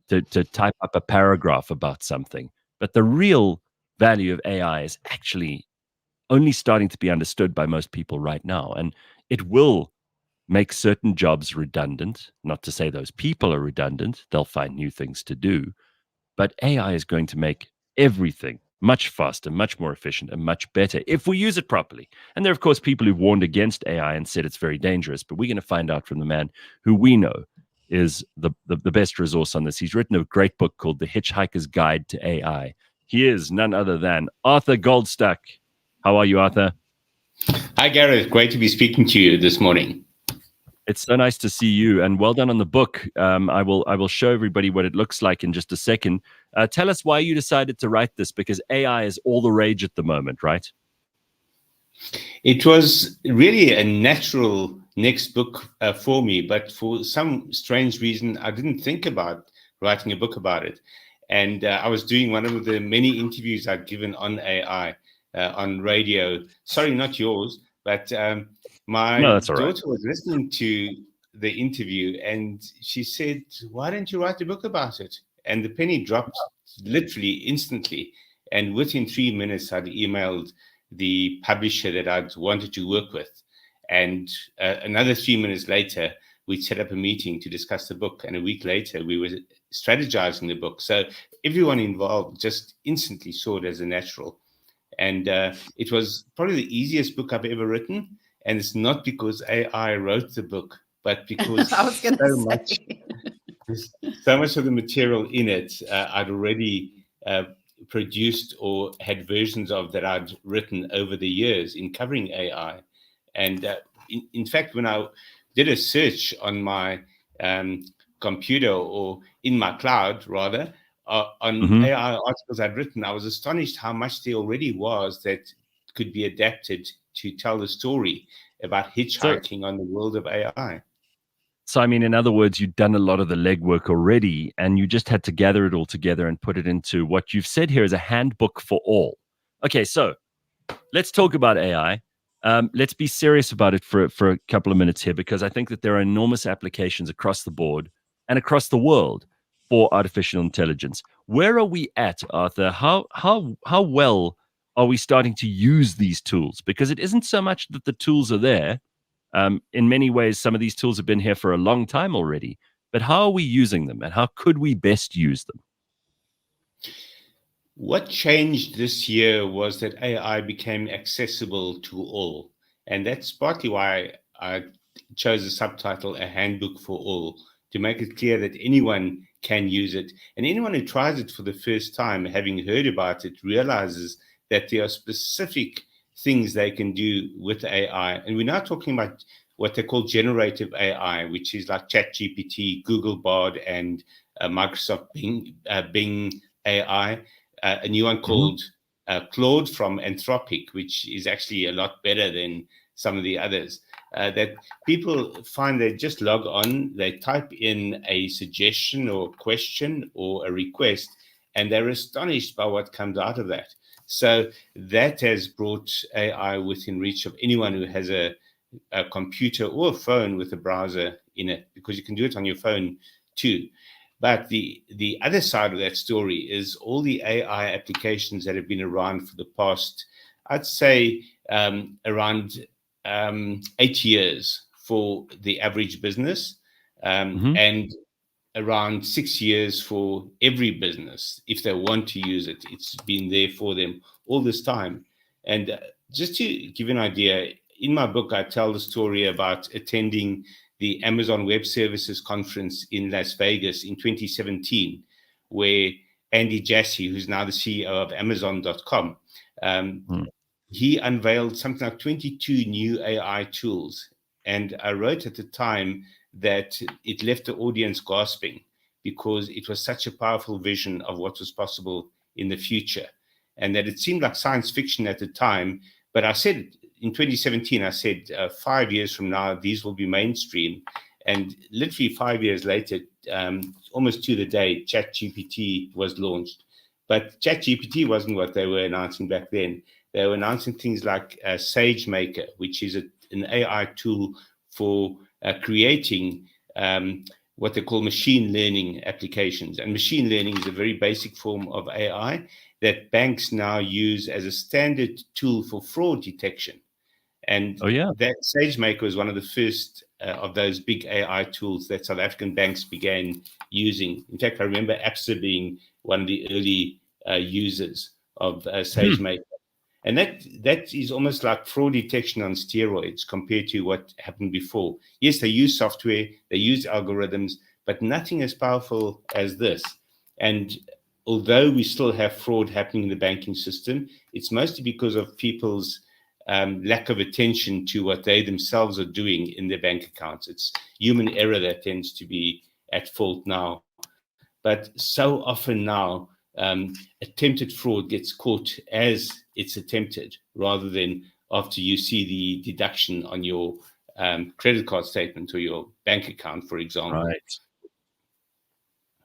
to type up a paragraph about something. But the real value of AI is actually only starting to be understood by most people right now. And it will make certain jobs redundant. Not to say those people are redundant. They'll find new things to do. But AI is going to make everything much faster, much more efficient, and much better if we use it properly. And there are, of course, people who've warned against AI and said it's very dangerous. But we're going to find out from the man who we know is the best resource on this. He's written a great book called The Hitchhiker's Guide to AI. He is none other than Arthur Goldstuck. How are you, Arthur? Hi, Gareth. Great to be speaking to you this morning. It's so nice to see you, and well done on the book. I will show everybody what it looks like in just a second. Tell us why you decided to write this, because AI is all the rage at the moment, right? It was really a natural next book for me, but for some strange reason, I didn't think about writing a book about it. And I was doing one of the many interviews I'd given on AI on radio. Sorry, not yours, but my daughter was listening to the interview and she said, why don't you write a book about it? And the penny dropped literally instantly. And within 3 minutes, I'd emailed the publisher that I'd wanted to work with. And another 3 minutes later, we'd set up a meeting to discuss the book. And a week later, we were strategizing the book. So everyone involved just instantly saw it as a natural. And it was probably the easiest book I've ever written. And it's not because AI wrote the book, but because so much of the material in it I'd already produced or had versions of that I'd written over the years in covering AI. And in fact, when I did a search on my computer or in my cloud, rather, on AI articles I'd written, I was astonished how much there already was that could be adapted to tell the story about hitchhiking on the world of AI. So, I mean, in other words, you'd done a lot of the legwork already, and you just had to gather it all together and put it into what you've said here is a handbook for all. Okay, so let's talk about AI. Let's be serious about it for a couple of minutes here, because I think that there are enormous applications across the board and across the world for artificial intelligence. Where are we at, Arthur? How well are we starting to use these tools? Because it isn't so much that the tools are there. In many ways, some of these tools have been here for a long time already. But how are we using them, and how could we best use them? What changed this year was that AI became accessible to all. And that's partly why I chose the subtitle, A Handbook for All, to make it clear that anyone can use it. And anyone who tries it for the first time, having heard about it, realizes that there are specific things they can do with AI. And we're now talking about what they call generative AI, which is like ChatGPT, Google Bard, and Microsoft Bing AI. A new one called Claude from Anthropic, which is actually a lot better than some of the others. That people find they just log on, they type in a suggestion or a question or a request, and they're astonished by what comes out of that. So that has brought AI within reach of anyone who has a computer or a phone with a browser in it, because you can do it on your phone too. But the other side of that story is all the AI applications that have been around for the past, I'd say, around 8 years for the average business, and around 6 years for every business. If they want to use it, it's been there for them all this time. And just to give you an idea, in my book, I tell the story about attending the Amazon Web Services Conference in Las Vegas in 2017, where Andy Jassy, who's now the CEO of Amazon.com, he unveiled something like 22 new AI tools. And I wrote at the time that it left the audience gasping, because it was such a powerful vision of what was possible in the future, and that it seemed like science fiction at the time. But I said in 2017, I said 5 years from now, these will be mainstream. And literally 5 years later, almost to the day, ChatGPT was launched. But ChatGPT wasn't what they were announcing back then. They were announcing things like SageMaker, which is an AI tool for creating what they call machine learning applications. And machine learning is a very basic form of AI that banks now use as a standard tool for fraud detection. And that SageMaker was one of the first of those big AI tools that South African banks began using. In fact, I remember Absa being one of the early users of SageMaker. And that is almost like fraud detection on steroids compared to what happened before. Yes, they use software, they use algorithms, but nothing as powerful as this. And although we still have fraud happening in the banking system, it's mostly because of people's lack of attention to what they themselves are doing in their bank accounts. It's human error that tends to be at fault now. But so often now, attempted fraud gets caught as it's attempted, rather than after you see the deduction on your credit card statement or your bank account, for example.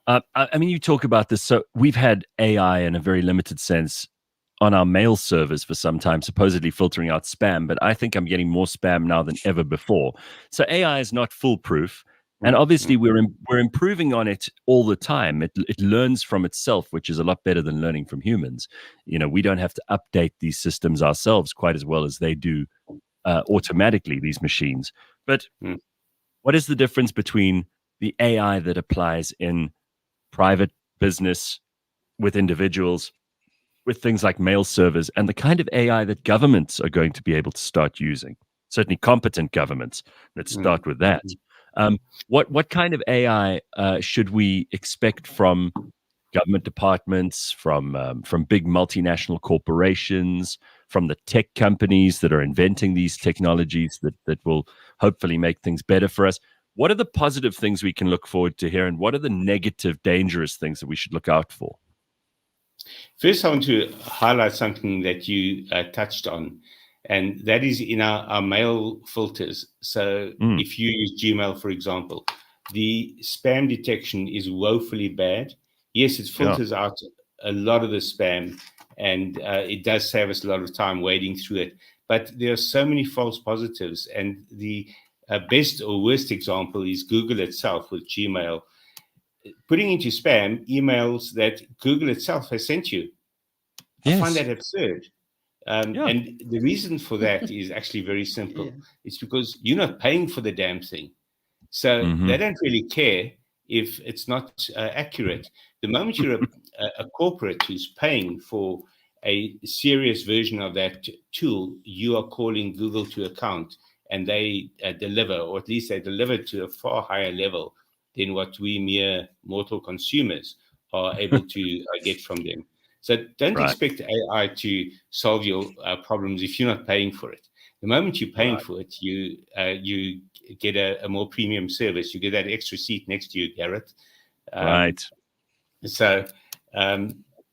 Right. I mean, you talk about this. So we've had AI in a very limited sense on our mail servers for some time, supposedly filtering out spam, but I think I'm getting more spam now than ever before. So AI is not foolproof. And obviously, we're improving on it all the time. It learns from itself, which is a lot better than learning from humans. You know, we don't have to update these systems ourselves quite as well as they do automatically, these machines. But what is the difference between the AI that applies in private business with individuals, with things like mail servers, and the kind of AI that governments are going to be able to start using? Certainly competent governments. Let's start with that. What kind of AI should we expect from government departments, from big multinational corporations, from the tech companies that are inventing these technologies that will hopefully make things better for us? What are the positive things we can look forward to here, and what are the negative, dangerous things that we should look out for? First, I want to highlight something that you touched on, and that is in our mail filters. So if you use Gmail, for example, the spam detection is woefully bad. Yes, it filters out a lot of the spam, and it does save us a lot of time wading through it. But there are so many false positives, and the best or worst example is Google itself with Gmail, putting into spam emails that Google itself has sent you. I find that absurd. And the reason for that is actually very simple. It's because you're not paying for the damn thing. So they don't really care if it's not accurate. The moment you're a corporate who's paying for a serious version of that tool, you are calling Google to account, and they deliver, or at least they deliver to a far higher level than what we mere mortal consumers are able to get from them. So don't expect AI to solve your problems if you're not paying for it. The moment you're paying for it, you get a more premium service. You get that extra seat next to you, Gareth. Right. So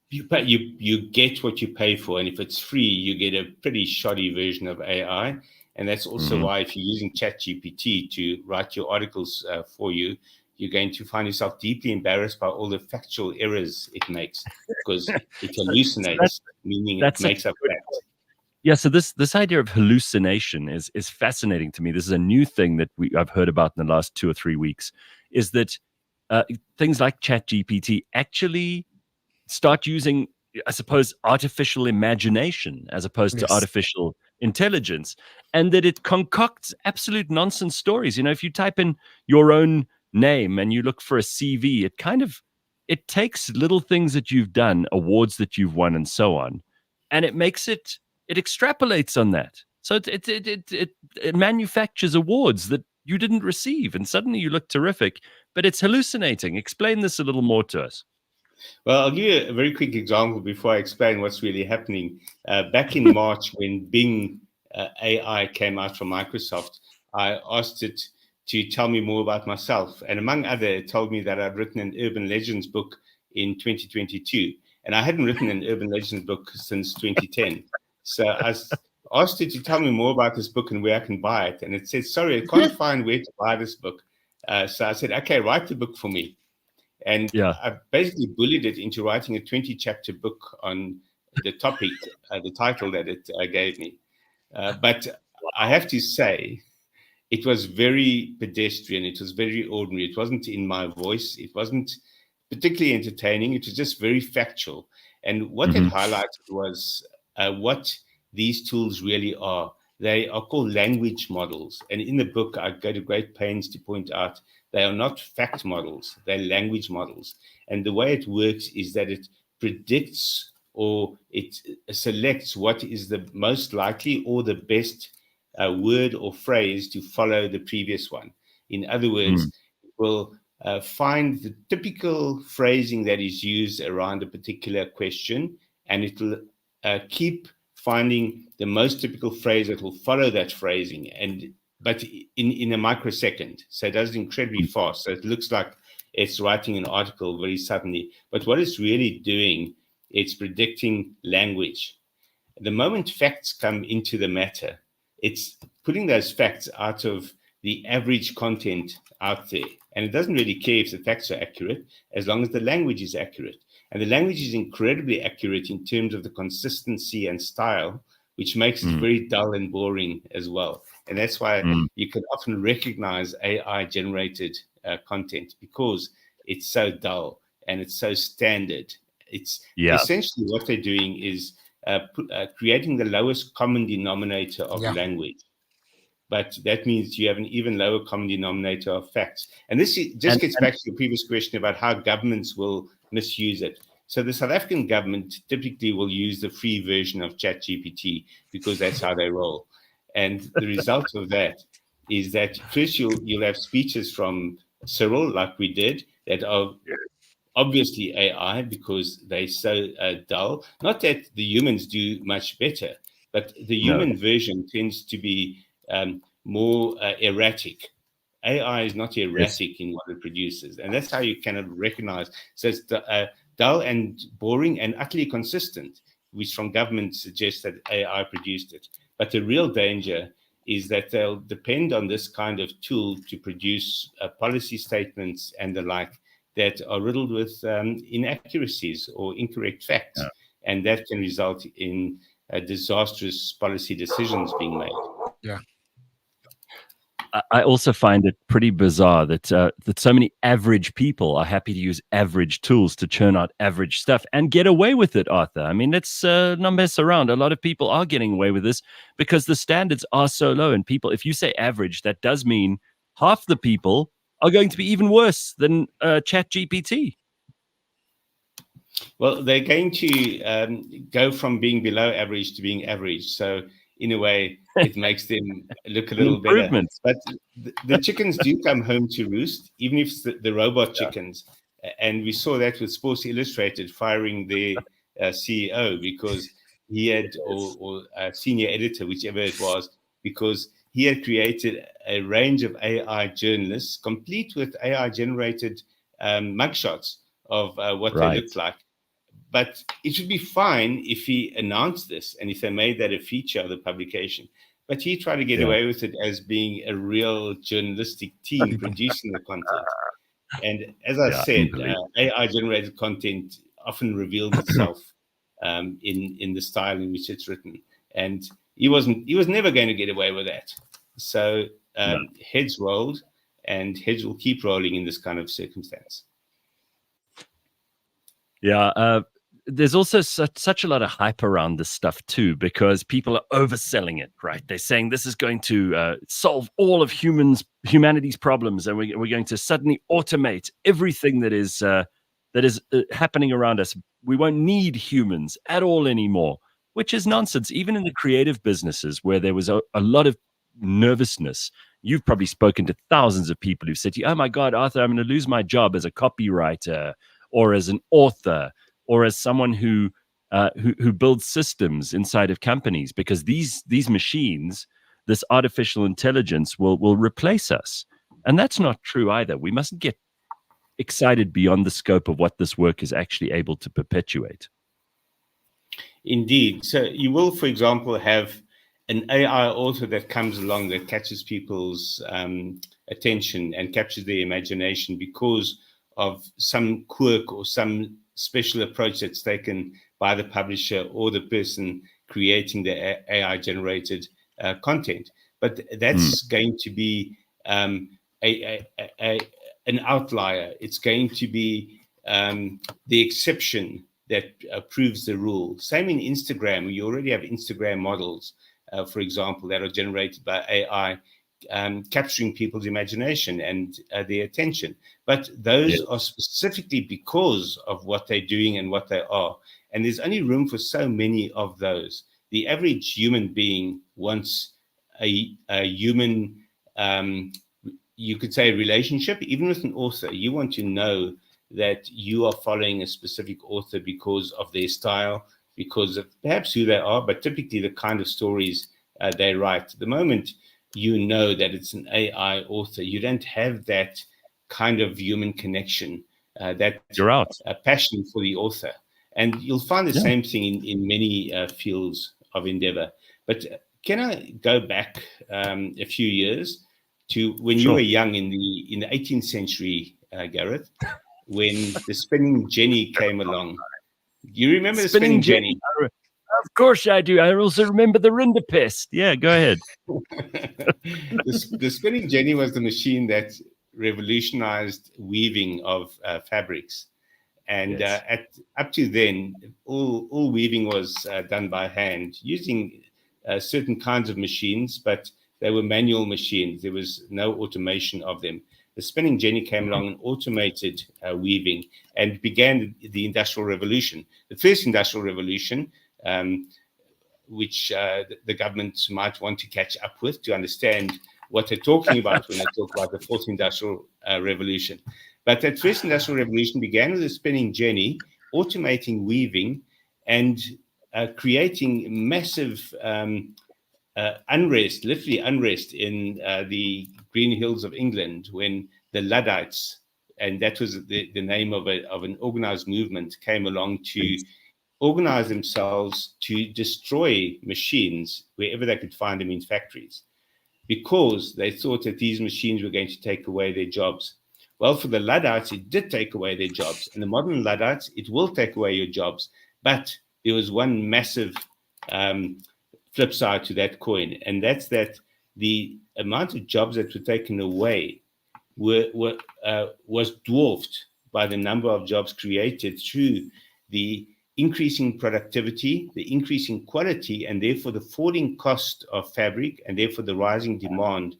you get what you pay for, and if it's free, you get a pretty shoddy version of AI. And that's also why if you're using ChatGPT to write your articles for you, you're going to find yourself deeply embarrassed by all the factual errors it makes, because it hallucinates, meaning it makes up facts. Yeah, so this idea of hallucination is fascinating to me. This is a new thing that I've heard about in the last 2 or 3 weeks, is that things like ChatGPT actually start using, I suppose, artificial imagination as opposed to artificial intelligence, and that it concocts absolute nonsense stories. You know, if you type in your own name and you look for a CV, it takes little things that you've done, awards that you've won, and so on, and it extrapolates on that. So it manufactures awards that you didn't receive, and suddenly you look terrific, but it's hallucinating. Explain this a little more to us. Well, I'll give you a very quick example before I explain what's really happening. Back in March, when Bing AI came out from Microsoft, I asked it to tell me more about myself. And among other, it told me that I'd written an urban legends book in 2022. And I hadn't written an urban legends book since 2010. So I asked it to tell me more about this book and where I can buy it. And it said, sorry, I can't find where to buy this book. So I said, okay, write the book for me. And I basically bullied it into writing a 20-chapter book on the topic, the title that it gave me. But I have to say, it was very pedestrian. It was very ordinary. It wasn't in my voice. It wasn't particularly entertaining. It was just very factual. And what it highlighted was what these tools really are. They are called language models. And in the book, I go to great pains to point out they are not fact models. They're language models. And the way it works is that it predicts or it selects what is the most likely or the best word or phrase to follow the previous one. In other words, it will find the typical phrasing that is used around a particular question, and it will keep finding the most typical phrase that will follow that phrasing, but in a microsecond. So it does it incredibly fast. So it looks like it's writing an article very suddenly. But what it's really doing, it's predicting language. The moment facts come into the matter, it's putting those facts out of the average content out there. And it doesn't really care if the facts are accurate, as long as the language is accurate. And the language is incredibly accurate in terms of the consistency and style, which makes it very dull and boring as well. And that's why you can often recognize AI-generated content, because it's so dull and it's so standard. It's essentially what they're doing is creating the lowest common denominator of language. But that means you have an even lower common denominator of facts. And this just gets back to your previous question about how governments will misuse it. So the South African government typically will use the free version of ChatGPT because that's how they roll. And the result of that is that first you'll have speeches from Cyril, like we did, that are obviously AI because they're so dull. Not that the humans do much better, but the human version tends to be more erratic. AI is not erratic in what it produces. And that's how you kind of recognize. So it's dull and boring and utterly consistent, which from government suggests that AI produced it. But the real danger is that they'll depend on this kind of tool to produce policy statements and the like that are riddled with inaccuracies or incorrect facts. And that can result in disastrous policy decisions being made. Yeah. I also find it pretty bizarre that that so many average people are happy to use average tools to churn out average stuff and get away with it, Arthur. I mean, let's not mess around. A lot of people are getting away with this because the standards are so low. And people, if you say average, that does mean half the people are going to be even worse than ChatGPT. Well, they're going to go from being below average to being average. So in a way, it makes them look a little better. But the chickens do come home to roost, even if it's the robot chickens. And we saw that with Sports Illustrated firing their CEO because he had, or senior editor, whichever it was, because he had created a range of AI journalists, complete with AI-generated mugshots of what they looked like. But it would be fine if he announced this and if they made that a feature of the publication. But he tried to get away with it as being a real journalistic team producing the content. And as I said, AI-generated content often reveals itself in the style in which it's written. And he was never going to get away with that. So heads rolled, and heads will keep rolling in this kind of circumstance. Yeah, there's also such a lot of hype around this stuff too, because people are overselling it, right? They're saying this is going to solve all of humanity's problems, and we're going to suddenly automate everything that is happening around us. We won't need humans at all anymore, which is nonsense. Even in the creative businesses where there was a lot of nervousness, you've probably spoken to thousands of people who've said to you, "Oh my God, Arthur, I'm going to lose my job as a copywriter or as an author or as someone who builds systems inside of companies, because these machines, this artificial intelligence will replace us." And that's not true either. We mustn't get excited beyond the scope of what this work is actually able to perpetuate. Indeed. So you will, for example, have an AI author that comes along that catches people's attention and captures their imagination because of some quirk or some special approach that's taken by the publisher or the person creating the AI-generated content. But that's going to be an outlier. It's going to be the exception that proves the rule. Same in Instagram. You already have Instagram models, for example, that are generated by AI, capturing people's imagination and their attention. But those are specifically because of what they're doing and what they are. And there's only room for so many of those. The average human being wants a human, you could say, relationship. Even with an author, you want to know that you are following a specific author because of their style, because of perhaps who they are, but typically the kind of stories they write. The moment you know that it's an AI author, you don't have that kind of human connection, that you're out. Passion for the author. And you'll find the same thing in many fields of endeavor. But can I go back a few years to when you were young in the 18th century, Gareth, when the spinning jenny came along? Do you remember the spinning jenny? Of course I do. I also remember the rinderpest. Yeah, go ahead. The spinning jenny was the machine that revolutionized weaving of fabrics. And up to then, all weaving was done by hand using certain kinds of machines, but they were manual machines. There was no automation of them. The spinning jenny came along and automated weaving and began the Industrial Revolution. The first Industrial Revolution, which the government might want to catch up with to understand what they're talking about when they talk about the fourth Industrial Revolution. But that first Industrial Revolution began with the spinning jenny, automating weaving and creating massive unrest, literally unrest in the Green Hills of England when the Luddites, and that was the name of an organized movement, came along to organize themselves to destroy machines wherever they could find them in factories, because they thought that these machines were going to take away their jobs. Well, for the Luddites, it did take away their jobs. And the modern Luddites, it will take away your jobs. But there was one massive flip side to that coin, and that's that the amount of jobs that were taken away was dwarfed by the number of jobs created through the increasing productivity, the increasing quality, and therefore the falling cost of fabric, and therefore the rising demand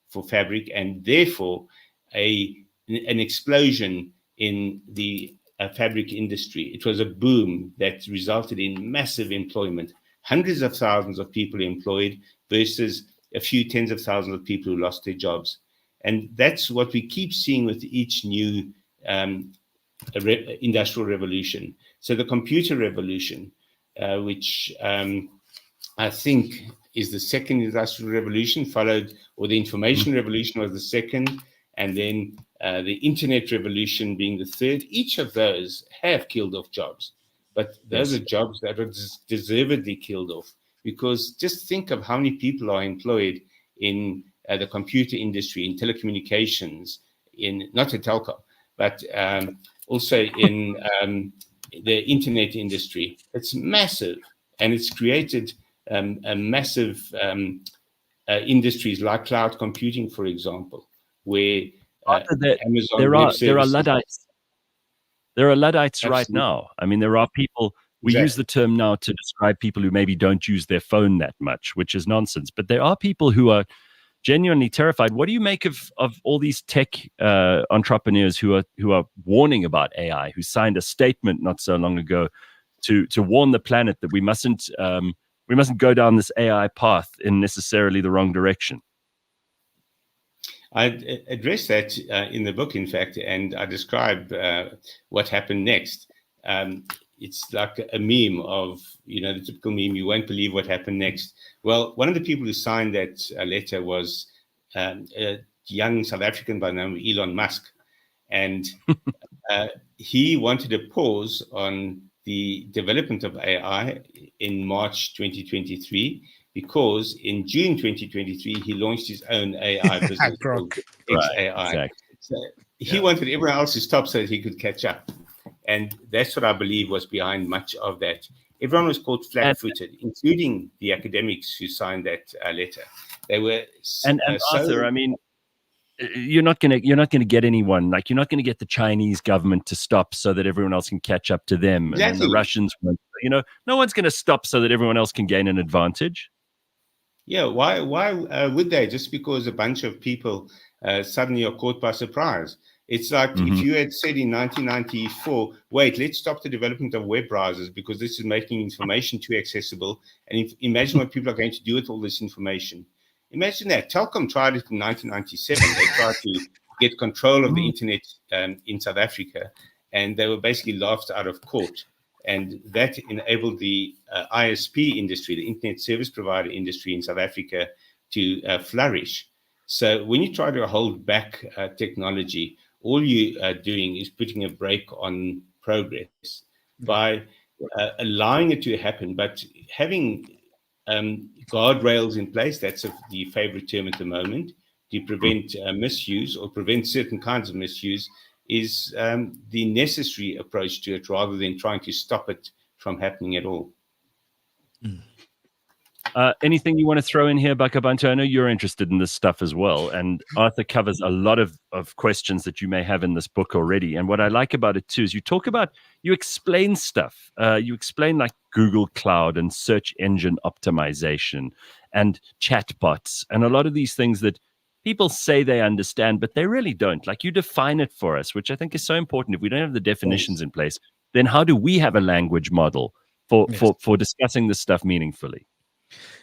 for fabric, and therefore an explosion in the fabric industry. It was a boom that resulted in massive employment, hundreds of thousands of people employed versus a few tens of thousands of people who lost their jobs. And that's what we keep seeing with each new industrial revolution. So the computer revolution, which I think is the second industrial revolution, followed, or the information revolution was the second, and then the internet revolution being the third. Each of those have killed off jobs, but those are jobs that are deservedly killed off, because just think of how many people are employed in the computer industry, in telecommunications, in not a telco, but also in the internet industry. It's massive, and it's created a massive industries like cloud computing, for example, where Amazon there Web are Services. Luddites. There are Luddites right Absolutely. now. I mean, there are people. We use the term now to describe people who maybe don't use their phone that much, which is nonsense. But there are people who are genuinely terrified. What do you make of all these tech entrepreneurs who are warning about AI, who signed a statement not so long ago to warn the planet that we mustn't go down this AI path in necessarily the wrong direction? I address that in the book, in fact, and I describe what happened next. It's like a meme of, the typical meme, you won't believe what happened next. Well, one of the people who signed that letter was a young South African by the name of Elon Musk. And he wanted a pause on the development of AI in March 2023, because in June 2023, he launched his own AI business called XAI. Exactly. So he wanted everyone else to stop so that he could catch up. And that's what I believe was behind much of that. Everyone was caught flat-footed, including the academics who signed that letter. They were Arthur, I mean, you're not gonna get anyone, like, you're not gonna get the Chinese government to stop so that everyone else can catch up to them. Exactly. And then the Russians won't, no one's gonna stop so that everyone else can gain an advantage. Yeah, why would they? Just because a bunch of people suddenly are caught by surprise. It's like if you had said in 1994, wait, let's stop the development of web browsers because this is making information too accessible. And imagine what people are going to do with all this information. Imagine that. Telkom tried it in 1997. They tried to get control of the internet in South Africa, and they were basically laughed out of court. And that enabled the ISP industry, the internet service provider industry in South Africa, to flourish. So when you try to hold back technology, all you are doing is putting a brake on progress by allowing it to happen, but having guardrails in place. That's the favorite term at the moment, to prevent misuse or prevent certain kinds of misuse is the necessary approach to it, rather than trying to stop it from happening at all. Anything you want to throw in here, Bakh'abantu? I know you're interested in this stuff as well, and Arthur covers a lot of questions that you may have in this book already. And what I like about it too is you explain stuff. You explain like Google Cloud and search engine optimization and chatbots and a lot of these things that people say they understand, but they really don't. Like, you define it for us, which I think is so important. If we don't have the definitions in place, then how do we have a language model for discussing this stuff meaningfully?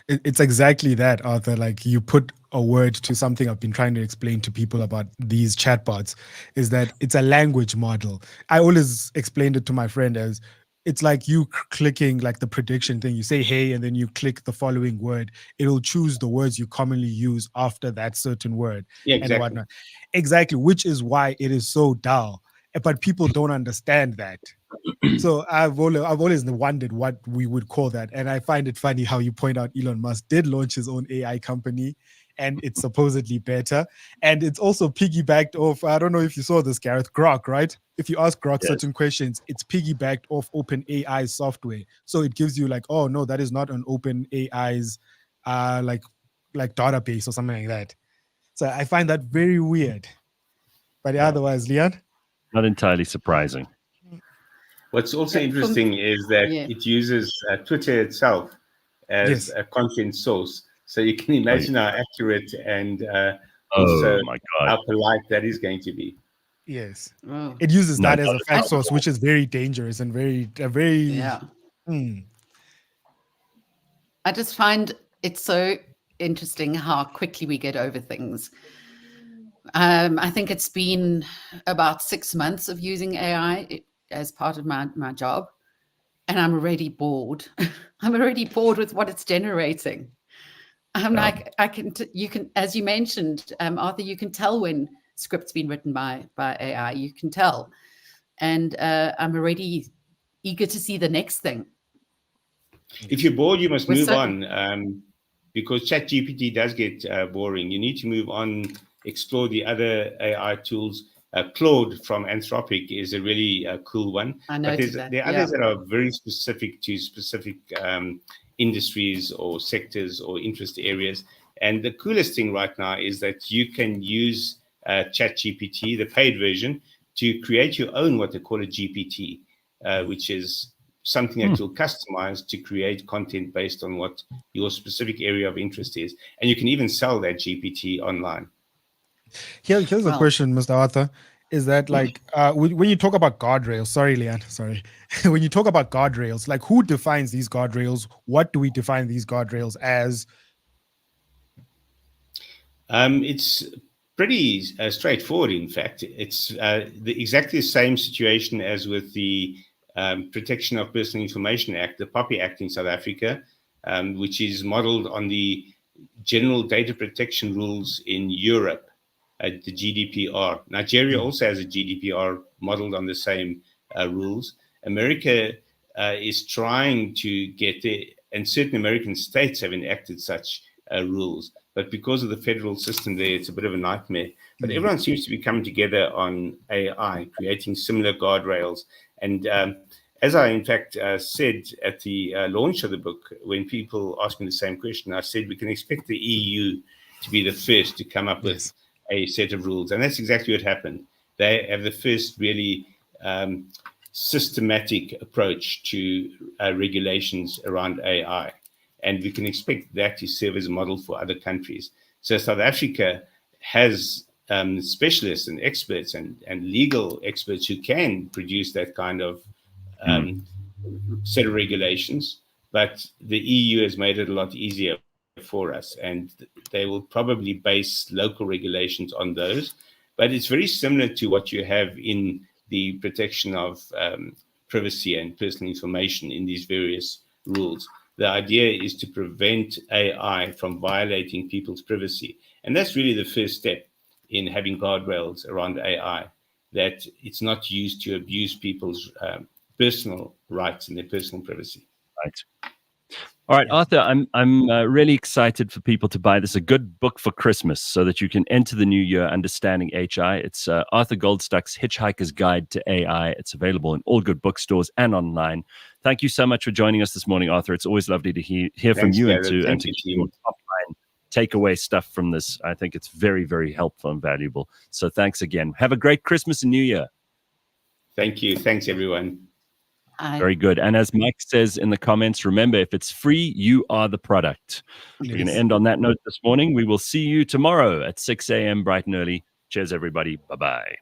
It's exactly that, Arthur. Like, you put a word to something I've been trying to explain to people about these chatbots, is that it's a language model. I always explained it to my friend as, it's like you clicking like the prediction thing. You say, hey, and then you click the following word. It'll choose the words you commonly use after that certain word and whatnot. Exactly, which is why it is so dull. But people don't understand that. So I've always wondered what we would call that. And I find it funny how you point out Elon Musk did launch his own AI company, and it's supposedly better. And it's also piggybacked off, I don't know if you saw this, Gareth, Grok, right? If you ask Grok certain questions, it's piggybacked off OpenAI software. So it gives you like, oh, no, that is not an OpenAI's like database or something like that. So I find that very weird. But otherwise, Leigh-Ann? Not entirely surprising. What's also interesting is that it uses Twitter itself as a content source. So you can imagine how accurate and also how polite that is going to be. Yes. Oh. It uses that as a fact source, which is very dangerous and very. I just find it so interesting how quickly we get over things. I think it's been about 6 months of using AI as part of my job, and I'm already bored. I'm already bored with what it's generating. I'm like, you can, as you mentioned, Arthur, you can tell when scripts been written by AI. You can tell, and I'm already eager to see the next thing. If you're bored, you must move on, because ChatGPT does get boring. You need to move on, explore the other AI tools. Claude from Anthropic is a really cool one. I know. But there are others that are very specific to specific industries or sectors or interest areas. And the coolest thing right now is that you can use ChatGPT, the paid version, to create your own what they call a GPT, which is something that you'll customize to create content based on what your specific area of interest is. And you can even sell that GPT online. Here's a question, Mr. Arthur. Is that like when you talk about guardrails? Sorry, Leigh-Ann. Sorry. When you talk about guardrails, like who defines these guardrails? What do we define these guardrails as? It's pretty straightforward. In fact, it's exactly the same situation as with the Protection of Personal Information Act, the POPI Act in South Africa, which is modeled on the General Data Protection Rules in Europe. The GDPR. Nigeria also has a GDPR modeled on the same rules. America is trying to get there, and certain American states have enacted such rules. But because of the federal system there, it's a bit of a nightmare. But everyone seems to be coming together on AI, creating similar guardrails. And as I, in fact, said at the launch of the book, when people asked me the same question, I said we can expect the EU to be the first to come up with a set of rules. And that's exactly what happened. They have the first really systematic approach to regulations around AI. And we can expect that to serve as a model for other countries. So South Africa has specialists and experts and legal experts who can produce that kind of set of regulations. But the EU has made it a lot easier for us, and they will probably base local regulations on those. But it's very similar to what you have in the protection of privacy and personal information in these various rules. The idea is to prevent AI from violating people's privacy. And that's really the first step in having guardrails around AI, that it's not used to abuse people's personal rights and their personal privacy. Right. All right, Arthur, I'm really excited for people to buy this, a good book for Christmas, so that you can enter the new year understanding HI. It's Arthur Goldstuck's Hitchhiker's Guide to AI. It's available in all good bookstores and online. Thank you so much for joining us this morning, Arthur. It's always lovely to hear from you, Gareth. and to get your top-line takeaway stuff from this. I think it's very, very helpful and valuable. So thanks again. Have a great Christmas and New Year. Thank you. Thanks, everyone. Very good. And as Mike says in the comments, remember, if it's free, you are the product. We're going to end on that note this morning. We will see you tomorrow at 6 a.m. bright and early. Cheers, everybody. Bye-bye.